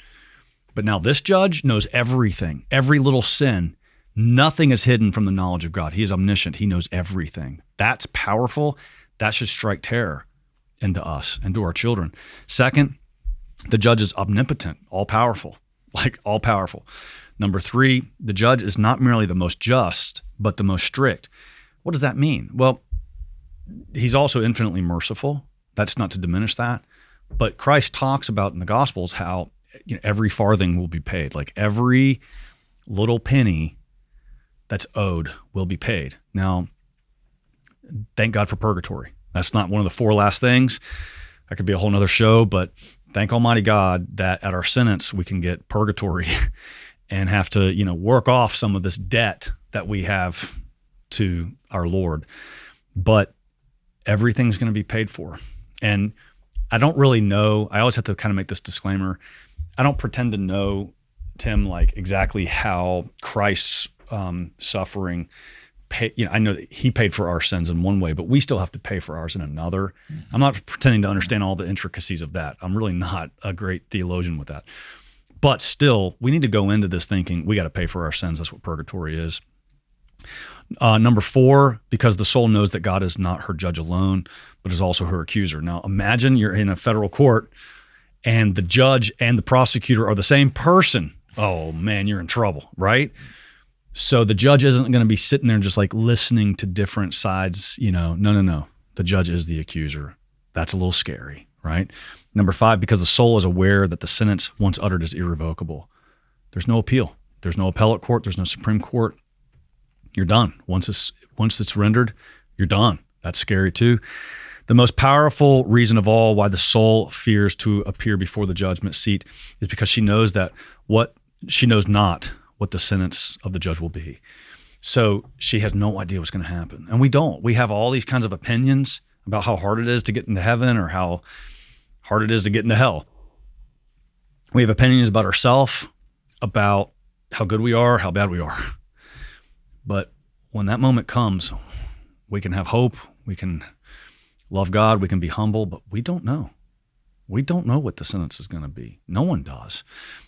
But now this judge knows everything, every little sin. Nothing is hidden from the knowledge of God. He is omniscient. He knows everything. That's powerful. That should strike terror into us and to our children. Second, the judge is omnipotent, all-powerful, like all-powerful. Number 3, the judge is not merely the most just, but the most strict. What does that mean? Well, he's also infinitely merciful. That's not to diminish that. But Christ talks about in the Gospels how every farthing will be paid. Like every little penny that's owed will be paid. Now, thank God for purgatory. That's not one of the 4 last things. That could be a whole nother show, but thank Almighty God that at our sentence, we can get purgatory and have to, work off some of this debt that we have to our Lord. But everything's going to be paid for. And I don't really know. I always have to kind of make this disclaimer. I don't pretend to know, Tim, like exactly how Christ's suffering I know that he paid for our sins in one way, but we still have to pay for ours in another. I'm not pretending to understand all the intricacies of that. I'm really not a great theologian with that. But still, we need to go into this thinking we got to pay for our sins. That's what purgatory is. Number 4, because the soul knows that God is not her judge alone, but is also her accuser. Now, imagine you're in a federal court and the judge and the prosecutor are the same person. Oh, man, you're in trouble, right? So the judge isn't going to be sitting there just like listening to different sides. No. The judge is the accuser. That's a little scary, right? Number 5, because the soul is aware that the sentence once uttered is irrevocable. There's no appeal. There's no appellate court. There's no Supreme Court. You're done. Once it's rendered, you're done. That's scary too. The most powerful reason of all why the soul fears to appear before the judgment seat is because she knows not what the sentence of the judge will be. So she has no idea what's going to happen. And we don't. We have all these kinds of opinions about how hard it is to get into heaven or how hard it is to get into hell. We have opinions about ourselves, about how good we are, how bad we are. But when that moment comes, we can have hope, we can love God, we can be humble, but we don't know. We don't know what the sentence is going to be. No one does.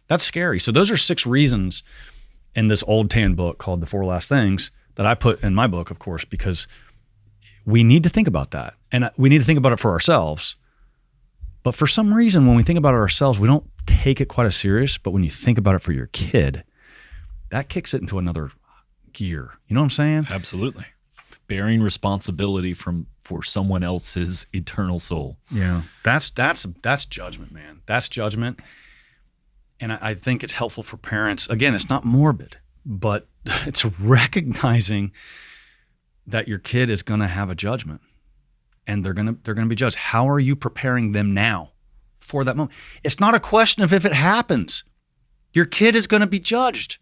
That's scary. So those are 6 reasons in this old tan book called The 4 Last Things that I put in my book, of course, because we need to think about that. And we need to think about it for ourselves. But for some reason, when we think about it ourselves, we don't take it quite as serious. But when you think about it for your kid, that kicks it into another gear. You know what I'm saying? Absolutely. Bearing responsibility for someone else's eternal soul. Yeah. That's judgment, man. That's judgment. And I think it's helpful for parents. Again, it's not morbid, but it's recognizing that your kid is going to have a judgment and they're going to be judged. How are you preparing them now for that moment? It's not a question of if it happens. Your kid is going to be judged.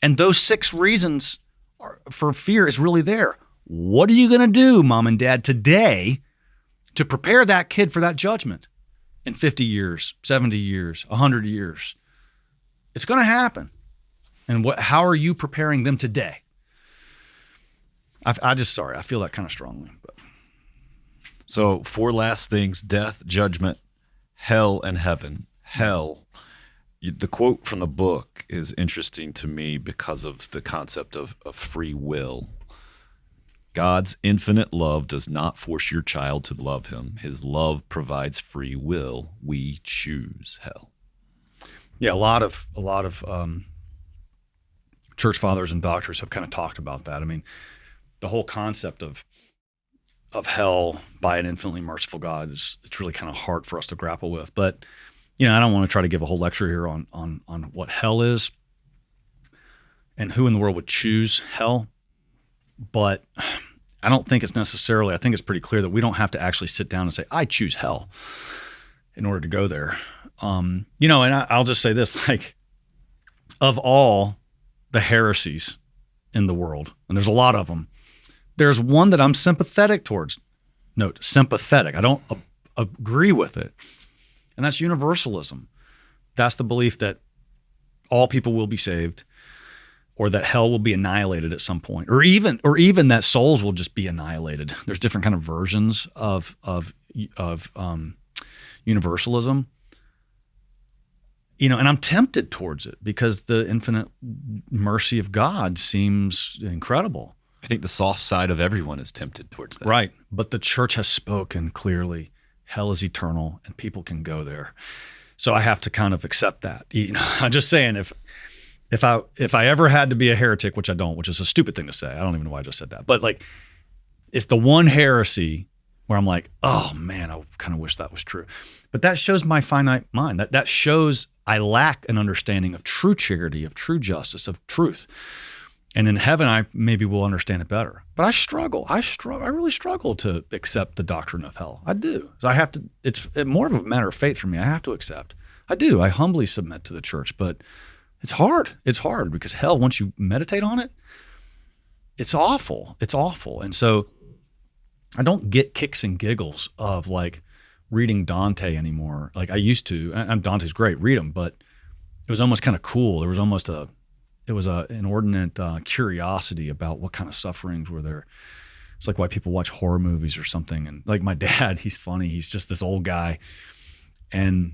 And those 6 reasons for fear is really there. What are you going to do, mom and dad, today to prepare that kid for that judgment in 50 years, 70 years, 100 years? It's going to happen. And how are you preparing them today? I feel that kind of strongly. But. So 4 last things: death, judgment, hell, and heaven. Hell. The quote from the book is interesting to me because of the concept of free will. God's infinite love does not force your child to love him. His love provides free will. We choose hell. Yeah, a lot of church fathers and doctors have kind of talked about that. I mean, the whole concept of hell by an infinitely merciful God it's really kind of hard for us to grapple with. But I don't want to try to give a whole lecture here on what hell is and who in the world would choose hell. But I don't think it's necessarily. I think it's pretty clear that we don't have to actually sit down and say, I choose hell in order to go there. And I'll just say this, like, of all the heresies in the world, and there's a lot of them, there's one that I'm sympathetic towards. Note, sympathetic. I don't agree with it. And that's universalism. That's the belief that all people will be saved, or that hell will be annihilated at some point, or even that souls will just be annihilated. There's different kind of versions of universalism. And I'm tempted towards it because the infinite mercy of God seems incredible. I think the soft side of everyone is tempted towards that. Right. But the church has spoken clearly. Hell is eternal and people can go there. So I have to kind of accept that. I'm just saying if I ever had to be a heretic, which I don't, which is a stupid thing to say. I don't even know why I just said that. But like, it's the one heresy where I'm like, oh man, I kind of wish that was true. But that shows my finite mind. That shows I lack an understanding of true charity, of true justice, of truth. And in heaven, I maybe will understand it better. But I really struggle to accept the doctrine of hell. I do. So I have to, it's more of a matter of faith for me. I have to accept. I do. I humbly submit to the church, but it's hard. It's hard because hell, once you meditate on it, it's awful. It's awful. And so I don't get kicks and giggles of like reading Dante anymore. Like I used to, and Dante's great, read him, but it was almost kind of cool. There was almost an inordinate curiosity about what kind of sufferings were there. It's like why people watch horror movies or something. And like my dad, he's funny. He's just this old guy and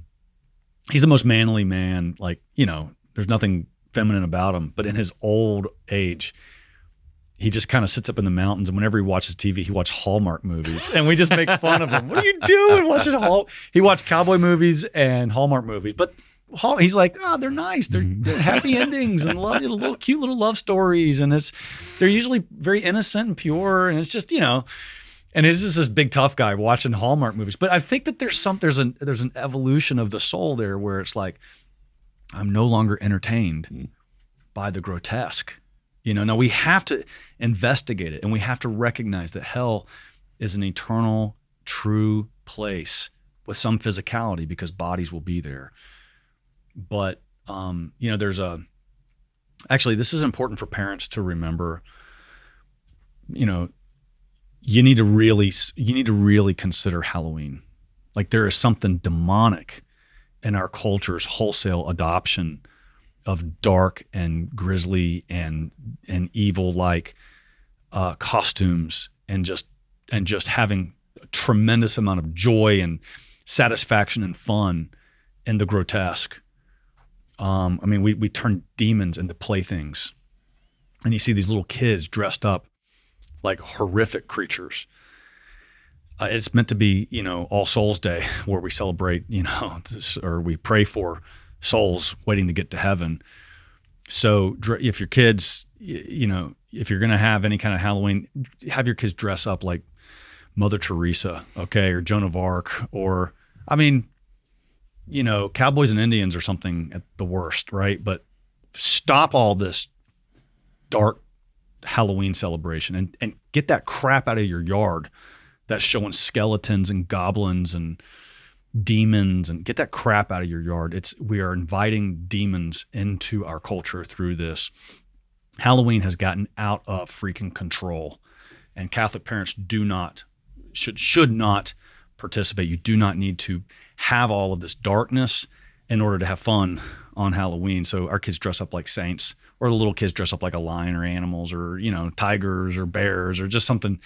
he's the most manly man. Like, you know, there's nothing feminine about him, but in his old age, he just kind of sits up in the mountains, and whenever he watches TV, he watches Hallmark movies, and we just make fun of him. What are you doing watching He watched cowboy movies and Hallmark movies, but he's like, they're nice, they're happy endings and love, little cute little love stories, and they're usually very innocent and pure, and it's just, you know, and it's just this big tough guy watching Hallmark movies. But I think that there's an evolution of the soul there where it's like I'm no longer entertained by the grotesque. You know, now we have to investigate it, and we have to recognize that hell is an eternal, true place with some physicality because bodies will be there. But, you know, actually, this is important for parents to remember. You know, you need to really consider Halloween. Like there is something demonic in our culture's wholesale adoption of dark and grisly and evil like costumes and just having a tremendous amount of joy and satisfaction and fun in the grotesque. I mean, we turn demons into playthings, and you see these little kids dressed up like horrific creatures. It's meant to be, you know, All Souls Day where we celebrate, you know, or we pray for souls waiting to get to heaven. So if your kids, you know, if you're going to have any kind of Halloween, have your kids dress up like Mother Teresa, okay, or Joan of Arc, or, I mean, you know, cowboys and Indians or something at the worst, right? But stop all this dark Halloween celebration and get that crap out of your yard that's showing skeletons and goblins and demons, and get that crap out of your yard. We are inviting demons into our culture through this. Halloween has gotten out of freaking control, and Catholic parents should not participate. You do not need to have all of this darkness in order to have fun on Halloween. So our kids dress up like saints, or the little kids dress up like a lion or animals, or, you know, tigers or bears, or just something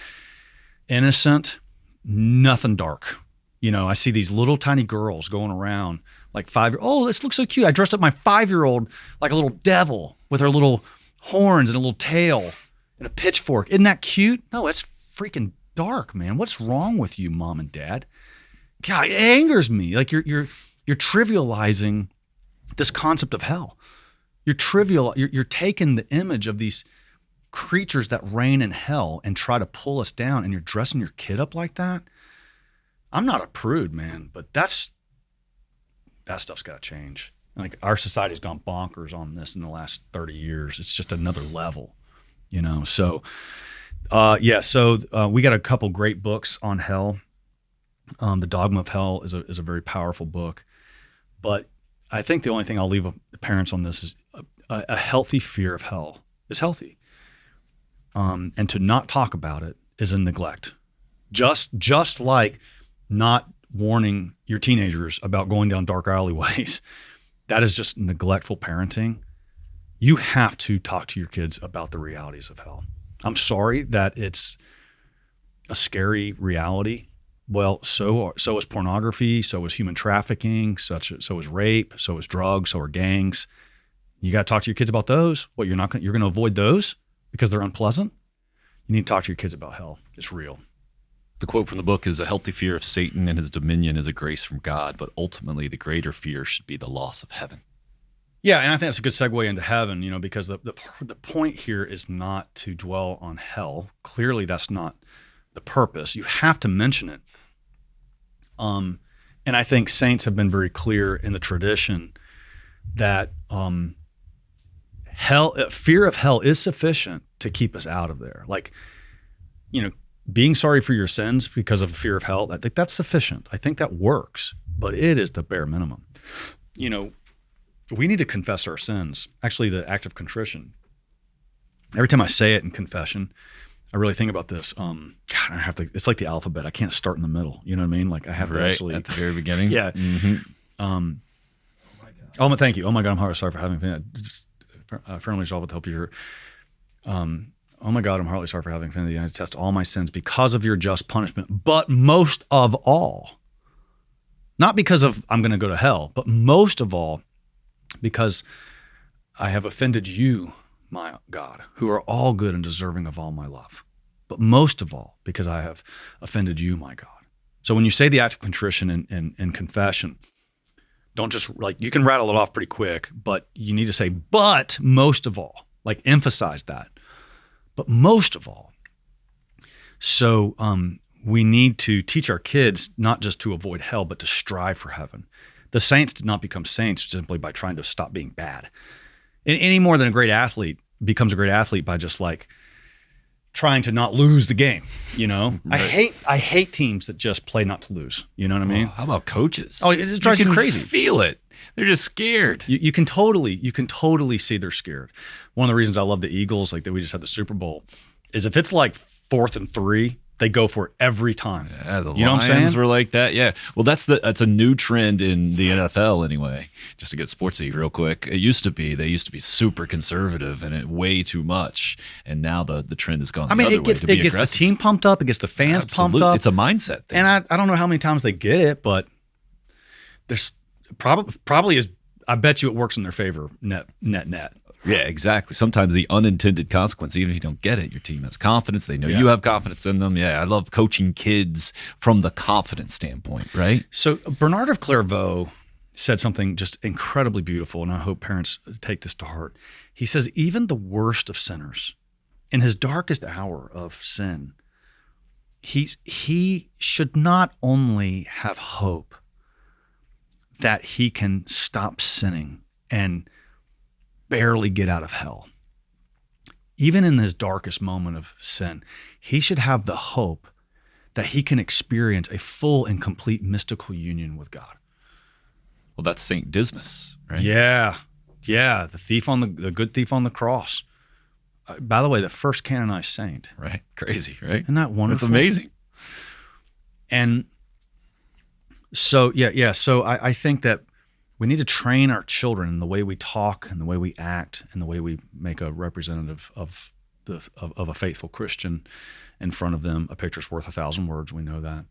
innocent, nothing dark. You know, I see these little tiny girls going around like oh, this looks so cute. I dressed up my 5-year-old like a little devil with her little horns and a little tail and a pitchfork. Isn't that cute? No, it's freaking dark, man. What's wrong with you, mom and dad? God, it angers me. Like you're trivializing this concept of hell. You're taking the image of these creatures that reign in hell and try to pull us down, and you're dressing your kid up like that. I'm not a prude, man, but that stuff's got to change. Like our society's gone bonkers on this in the last 30 years. It's just another level, you know? So, we got a couple great books on hell. The Dogma of Hell is a very powerful book, but I think the only thing I'll leave the parents on this is a healthy fear of hell is healthy. And to not talk about it is a neglect. Just like not warning your teenagers about going down dark alleyways, that is just neglectful parenting. You have to talk to your kids about the realities of hell. I'm sorry that it's a scary reality. Well, so is pornography, so is human trafficking, so is rape, so is drugs, so are gangs. You got to talk to your kids about those. What, you're going to avoid those because they're unpleasant? You need to talk to your kids about hell. It's real. The quote from the book is, "A healthy fear of Satan and his dominion is a grace from God, but ultimately the greater fear should be the loss of heaven." Yeah, and I think that's a good segue into heaven, you know, because the point here is not to dwell on hell. Clearly, that's not the purpose. You have to mention it. And I think saints have been very clear in the tradition that fear of hell is sufficient to keep us out of there. Like, being sorry for your sins because of fear of hell, I think that's sufficient. I think that works, but it is the bare minimum. We need to confess our sins. Actually, the act of contrition. Every time I say it in confession, I really think about this. I have to. It's like the alphabet. I can't start in the middle. You know what I mean? Like I have to actually at the very beginning. Yeah. Mm-hmm. Thank you. Oh my God, I'm sorry for having offended. Firmly resolved to help you. Oh my God, I'm heartily sorry for having offended you. I detest all my sins because of your just punishment, but most of all, not because of I'm going to go to hell, but most of all, because I have offended you, my God, who are all good and deserving of all my love. But most of all, because I have offended you, my God. So when you say the act of contrition and confession, don't just you can rattle it off pretty quick, but you need to say, but most of all, emphasize that. But most of all. So we need to teach our kids not just to avoid hell, but to strive for heaven. The saints did not become saints simply by trying to stop being bad. Any more than a great athlete becomes a great athlete by just trying to not lose the game. Right. I hate teams that just play not to lose. You know what I mean? How about coaches? Oh, it drives you crazy. Feel it. They're just scared. You can totally see they're scared. One of the reasons I love the Eagles, that we just had the Super Bowl, is if it's 4th and 3, they go for it every time. Yeah, the you know Lions what I'm saying? were like that. Yeah. Well, that's a new trend in the NFL anyway. Just to get sportsy real quick, they used to be super conservative and way too much, and now the trend has gone. It gets the team pumped up, it gets the fans pumped up. It's a mindset thing. And I don't know how many times they get it, but there's probably is. I bet you it works in their favor. Net. Yeah, exactly. Sometimes the unintended consequence, even if you don't get it, your team has confidence. They know you have confidence in them. Yeah, I love coaching kids from the confidence standpoint, right? So Bernard of Clairvaux said something just incredibly beautiful, and I hope parents take this to heart. He says, even the worst of sinners, in his darkest hour of sin, he should not only have hope that he can stop sinning and barely get out of hell. Even in his darkest moment of sin, he should have the hope that he can experience a full and complete mystical union with God. Well, that's Saint Dismas, right? Yeah, the good thief on the cross. By the way, the first canonized saint. Right, crazy, right? Isn't that wonderful? It's amazing. And so, so I think that we need to train our children in the way we talk and the way we act and the way we make a representative of a faithful Christian in front of them. A picture's worth 1,000 words. We know that.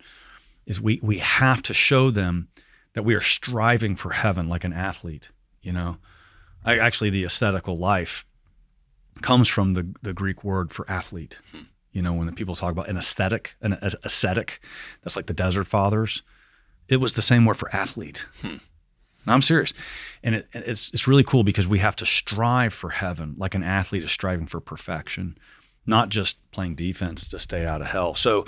Is we have to show them that we are striving for heaven like an athlete. Actually, the ascetical life comes from the Greek word for athlete. When the people talk about an ascetic, that's like the Desert Fathers. It was the same word for athlete. No, I'm serious. And it's really cool because we have to strive for heaven like an athlete is striving for perfection, not just playing defense to stay out of hell. So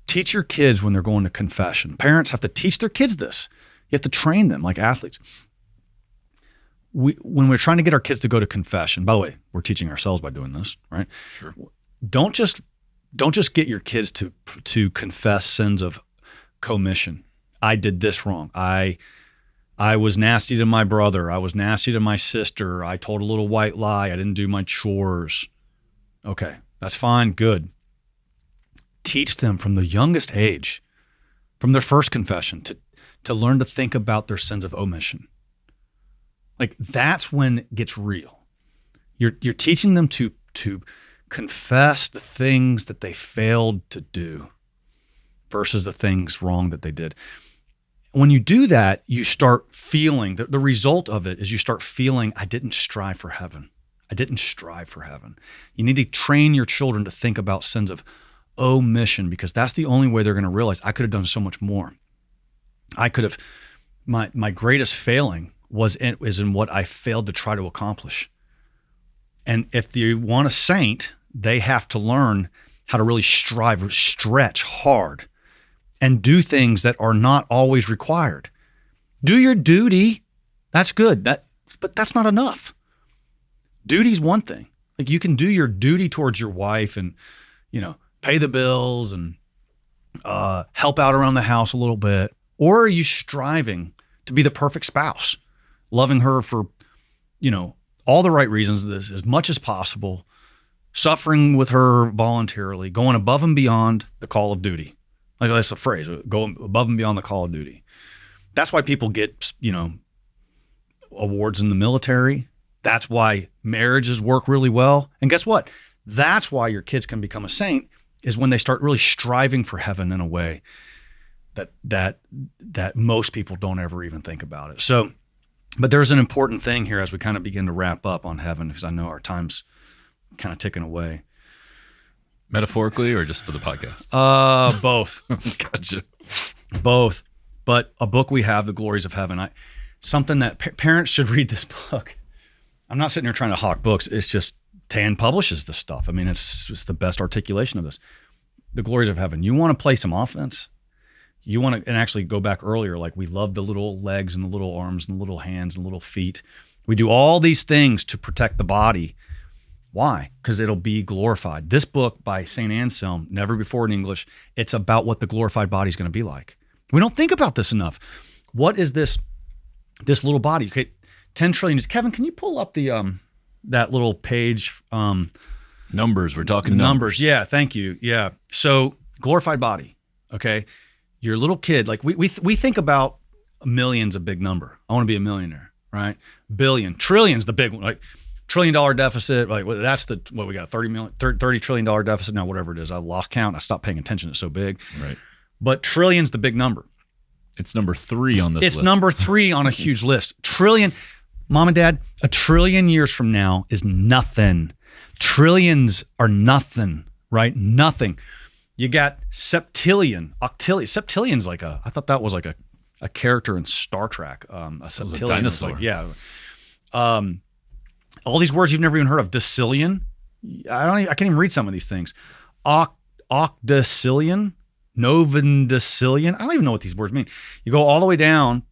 teach your kids when they're going to confession. Parents have to teach their kids this. You have to train them like athletes. When we're trying to get our kids to go to confession, by the way, we're teaching ourselves by doing this, right? Sure. Don't just get your kids to confess sins of commission. I did this wrong. I was nasty to my brother. I was nasty to my sister. I told a little white lie. I didn't do my chores. Okay, that's fine. Good. Teach them from the youngest age, from their first confession, to learn to think about their sins of omission. That's when it gets real. You're teaching them to confess the things that they failed to do versus the things wrong that they did. When you do that, you start feeling, the result of it is you start feeling, I didn't strive for heaven. I didn't strive for heaven. You need to train your children to think about sins of omission, because that's the only way they're going to realize I could have done so much more. I could have, my greatest failing is in what I failed to try to accomplish. And if you want a saint, they have to learn how to really strive, stretch hard, and do things that are not always required. Do your duty. That's good. But that's not enough. Duty's one thing. Like you can do your duty towards your wife and, pay the bills and help out around the house a little bit. Or are you striving to be the perfect spouse, loving her for, all the right reasons, this as much as possible, suffering with her voluntarily, going above and beyond the call of duty. Like that's the phrase, go above and beyond the call of duty. That's why people get, awards in the military. That's why marriages work really well. And guess what? That's why your kids can become a saint, is when they start really striving for heaven in a way that most people don't ever even think about it. So, but there's an important thing here as we kind of begin to wrap up on heaven, because I know our time's kind of ticking away. Metaphorically or just for the podcast? Both. Gotcha. Both. But a book we have, The Glories of Heaven, something that parents should read this book. I'm not sitting here trying to hawk books. It's just Tan publishes this stuff. I mean, it's the best articulation of this. The Glories of Heaven. You want to play some offense? You want to, and actually go back earlier, like we love the little legs and the little arms and the little hands and the little feet. We do all these things to protect the body. Why? Because it'll be glorified. This book by St. Anselm, never before in English, it's about what the glorified body is going to be like. We don't think about this enough. What is this little body? Okay, 10 trillion. Kevin, can you pull up the that little page? Numbers. We're talking numbers. Yeah, thank you. Yeah. So glorified body. Okay, your little kid. Like we think about million's a big number. I want to be a millionaire, right? Billion, trillion's the big one. Like $1 trillion deficit. Like that's what we got. $30 trillion deficit now. Whatever it is, I lost count. I stopped paying attention. It's so big. Right. But trillion's the big number. It's number 3 on this list. It's number 3 on a huge list. Trillion. Mom and Dad, a trillion years from now is nothing. Trillions are nothing, right? Nothing. You got septillion, octillion. Septillion's like I thought that was like a character in Star Trek. A septillion. A dinosaur. Like, yeah. All these words you've never even heard of. Decillion. I can't even read some of these things. Octodecillion. Novendecillion. I don't even know what these words mean. You go all the way down,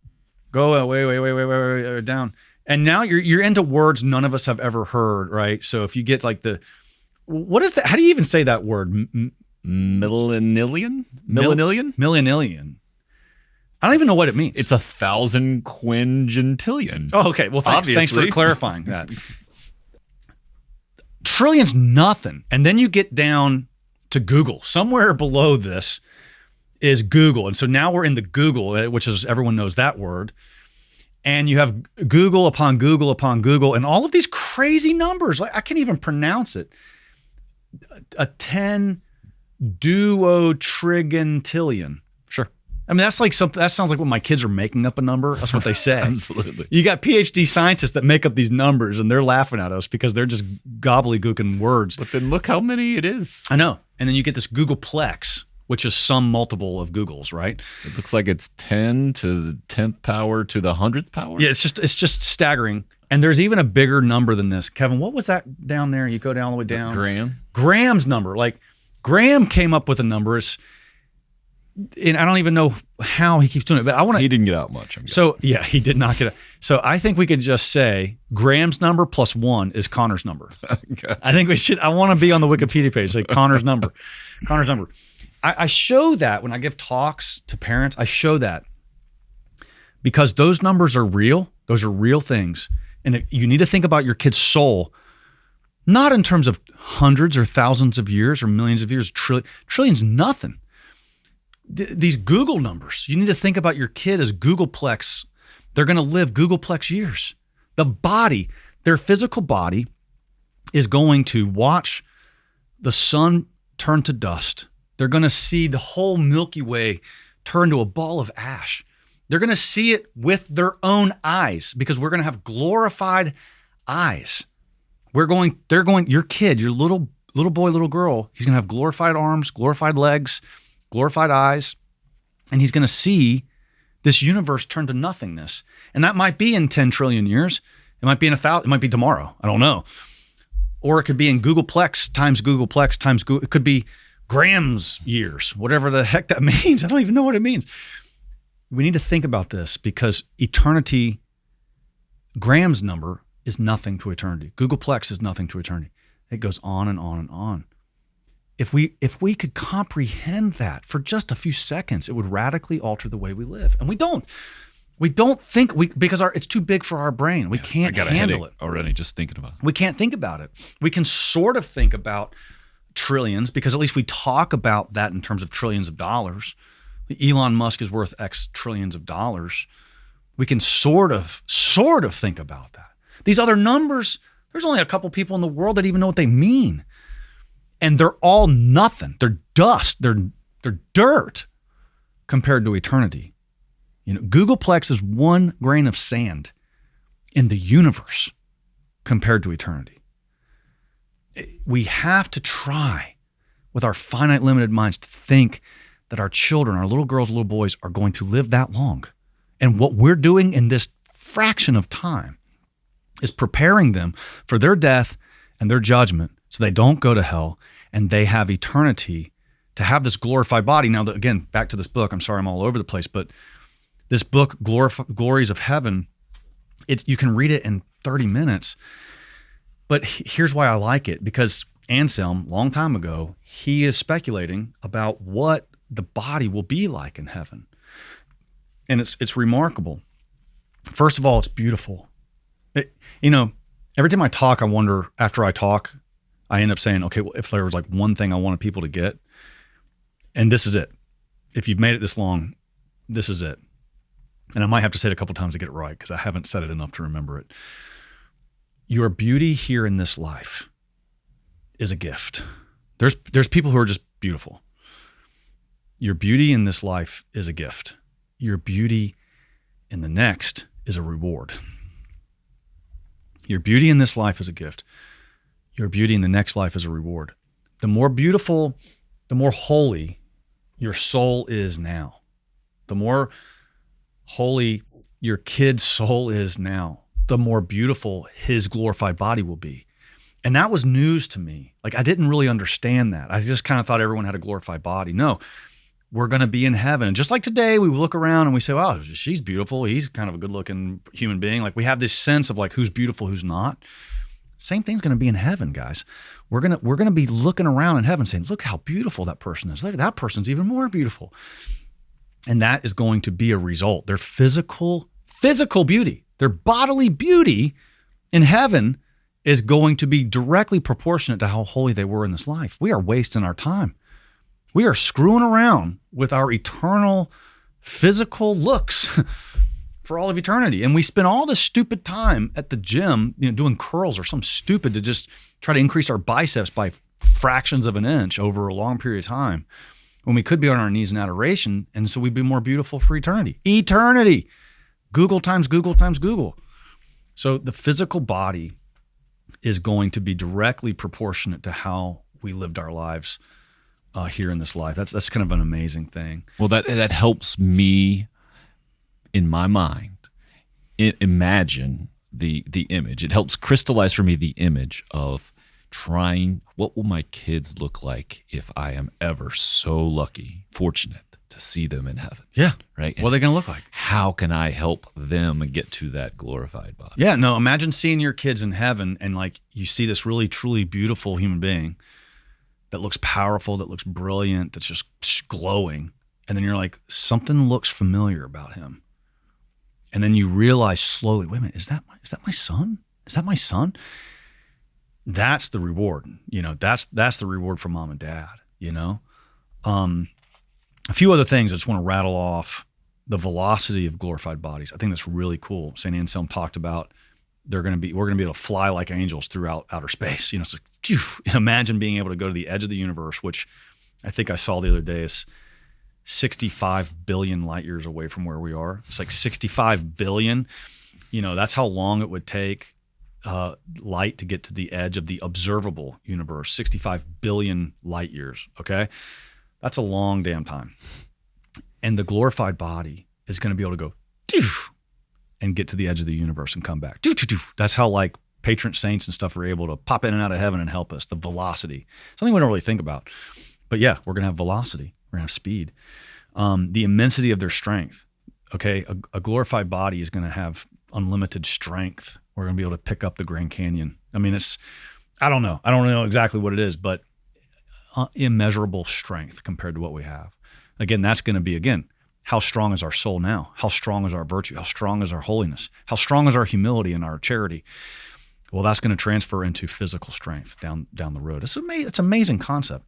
go way down. And now you're into words none of us have ever heard, right? So if you get like what is that? How do you even say that word? Millennialian? Millennialian. I don't even know what it means. It's 1,000 quingentillion. Oh, okay. Well, thanks. Obviously. Thanks for clarifying that. Trillion's nothing. And then you get down to Google. Somewhere below this is Google. And so now we're in the Google, which is, everyone knows that word. And you have Google upon Google upon Google and all of these crazy numbers. Like I can't even pronounce it. A 10 duotrigintillion. Sure. I mean, that's like something, that sounds like when my kids are making up a number. That's what they say. Absolutely. You got PhD scientists that make up these numbers and they're laughing at us because they're just gobbledygooking words. But then look how many it is. I know. And then you get this Googleplex, which is some multiple of Google's, right? It looks like it's 10 to the 10th power to the 100th power. Yeah, it's just staggering. And there's even a bigger number than this. Kevin, what was that down there? You go down all the way down. Graham. Graham's number. Like Graham came up with a number. And I don't even know how he keeps doing it, but I want to. He didn't get out much. So yeah, he did not get out. So I think we could just say Graham's number plus 1 is Connor's number. Gotcha. I think we should. I want to be on the Wikipedia page, like Connor's number. Connor's number. I show that when I give talks to parents. I show that because those numbers are real. Those are real things, and you need to think about your kid's soul, not in terms of hundreds or thousands of years or millions of years. Trillions, nothing. These Google numbers, you need to think about your kid as Googleplex. They're going to live Googleplex years. The body, their physical body, is going to watch the sun turn to dust. They're going to see the whole Milky Way turn to a ball of ash. They're going to see it with their own eyes because we're going to have glorified eyes. Your kid, your little boy, little girl, he's going to have glorified arms, glorified legs, glorified eyes, and he's going to see this universe turn to nothingness. And that might be in 10 trillion years. It might be in 1,000. It might be tomorrow. I don't know. Or it could be in Googleplex times Google. It could be Graham's years, whatever the heck that means. I don't even know what it means. We need to think about this because eternity, Graham's number is nothing to eternity. Googleplex is nothing to eternity. It goes on and on and on. If we could comprehend that for just a few seconds, it would radically alter the way we live. And we don't. We don't think because it's too big for our brain. We can't handle it already just thinking about it. We can't think about it. We can sort of think about trillions because at least we talk about that in terms of trillions of dollars. Elon Musk is worth X trillions of dollars. We can sort of think about that. These other numbers, there's only a couple people in the world that even know what they mean. And they're all nothing. They're dust. They're dirt compared to eternity. Googleplex is one grain of sand in the universe compared to eternity. We have to try with our finite, limited minds to think that our children, our little girls, little boys are going to live that long. And what we're doing in this fraction of time is preparing them for their death and their judgment so they don't go to hell and they have eternity to have this glorified body. Now, again, back to this book. I'm sorry I'm all over the place, but this book, Glories of Heaven, you can read it in 30 minutes. But here's why I like it, because Anselm, long time ago, he is speculating about what the body will be like in heaven. And it's remarkable. First of all, it's beautiful. Every time I talk, I wonder, after I talk, I end up saying, okay, well, if there was like one thing I wanted people to get, and this is it. If you've made it this long, this is it. And I might have to say it a couple times to get it right because I haven't said it enough to remember it. Your beauty here in this life is a gift. There's people who are just beautiful. Your beauty in this life is a gift. Your beauty in the next is a reward. Your beauty in this life is a gift. Your beauty in the next life is a reward. The more beautiful, the more holy your soul is now. The more holy your kid's soul is now, the more beautiful his glorified body will be. And that was news to me. Like, I didn't really understand that. I just kind of thought everyone had a glorified body. No, we're going to be in heaven. And just like today, we look around and we say, wow, she's beautiful. He's kind of a good looking human being. Like, we have this sense of like who's beautiful, who's not. Same thing's going to be in heaven, guys. We're going to be looking around in heaven saying, look how beautiful that person is. Look, that person's even more beautiful. And that is going to be a result. Their physical beauty, their bodily beauty in heaven is going to be directly proportionate to how holy they were in this life. We are wasting our time. We are screwing around with our eternal physical looks for all of eternity. And we spend all this stupid time at the gym, doing curls or something stupid to just try to increase our biceps by fractions of an inch over a long period of time when we could be on our knees in adoration. And so we'd be more beautiful for eternity. Eternity. Google times Google times Google. So the physical body is going to be directly proportionate to how we lived our lives here in this life. That's kind of an amazing thing. Well, that helps me in my mind imagine the image. It helps crystallize for me the image of trying, what will my kids look like if I am ever so lucky, fortunate to see them in heaven? Yeah. Right. What are they going to look like? How can I help them get to that glorified body? Yeah. No, imagine seeing your kids in heaven and like you see this really, truly beautiful human being that looks powerful, that looks brilliant, that's just glowing. And then you're like, something looks familiar about him. And then you realize slowly, wait a minute, is that my son? Is that my son? That's the reward. That's the reward for mom and dad, A few other things I just want to rattle off. The velocity of glorified bodies. I think that's really cool. St. Anselm talked about we're going to be able to fly like angels throughout outer space. It's like, phew, imagine being able to go to the edge of the universe, which I think I saw the other day is 65 billion light years away from where we are. It's like 65 billion. That's how long it would take light to get to the edge of the observable universe, 65 billion light years, okay? That's a long damn time. And the glorified body is going to be able to go and get to the edge of the universe and come back. That's how like patron saints and stuff are able to pop in and out of heaven and help us, the velocity. Something we don't really think about. But yeah, we're going to have velocity. We're going to have speed. The immensity of their strength. Okay, a glorified body is going to have unlimited strength We're going to be able to pick up the Grand Canyon. I mean, I don't know exactly what it is, but immeasurable strength compared to what we have. Again, that's going to be, how strong is our soul now? How strong is our virtue? How strong is our holiness? How strong is our humility and our charity? Well, that's going to transfer into physical strength down the road. It's an amazing concept.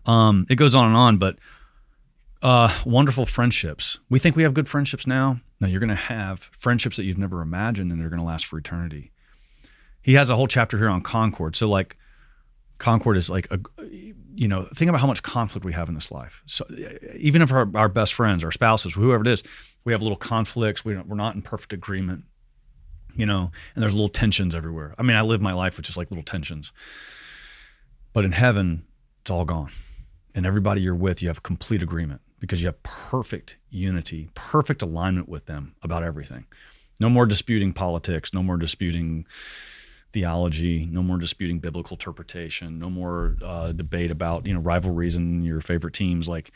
It goes on, but wonderful friendships. We think we have good friendships now. No, you're going to have friendships that you've never imagined, and they're going to last for eternity. He has a whole chapter here on concord. So like concord is like, think about how much conflict we have in this life. So even if our best friends, our spouses, whoever it is, we have little conflicts. We're not in perfect agreement, and there's little tensions everywhere. I mean, I live my life with just like little tensions. But in heaven, it's all gone. And everybody you're with, you have complete agreement because you have perfect unity, perfect alignment with them about everything. No more disputing politics, no more disputing theology, no more disputing biblical interpretation, no more debate about, rivalries in your favorite teams. Like,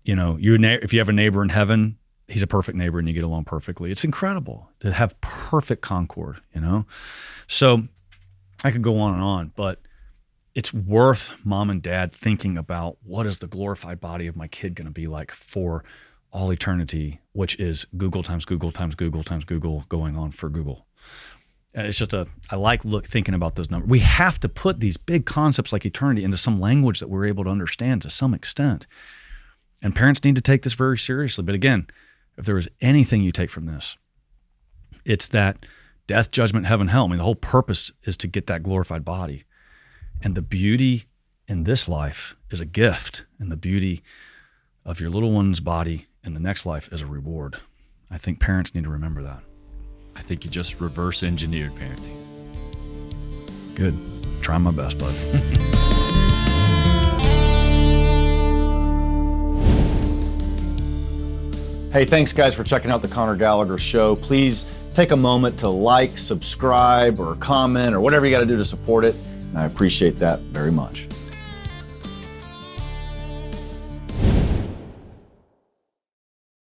if you have a neighbor in heaven, he's a perfect neighbor and you get along perfectly. It's incredible to have perfect concord, So I could go on, but it's worth mom and dad thinking about what is the glorified body of my kid going to be like for all eternity, which is Google times Google times Google times Google going on for Google. And it's just I like thinking about those numbers. We have to put these big concepts like eternity into some language that we're able to understand to some extent. And parents need to take this very seriously. But again, if there is anything you take from this, it's that death, judgment, heaven, hell. I mean, the whole purpose is to get that glorified body. And the beauty in this life is a gift, and the beauty of your little one's body in the next life is a reward. I think parents need to remember that. I think you just reverse engineered parenting. Good. Trying my best, bud. Hey, thanks guys for checking out the Conor Gallagher Show. Please take a moment to like, subscribe, or comment, or whatever you got to do to support it. And I appreciate that very much.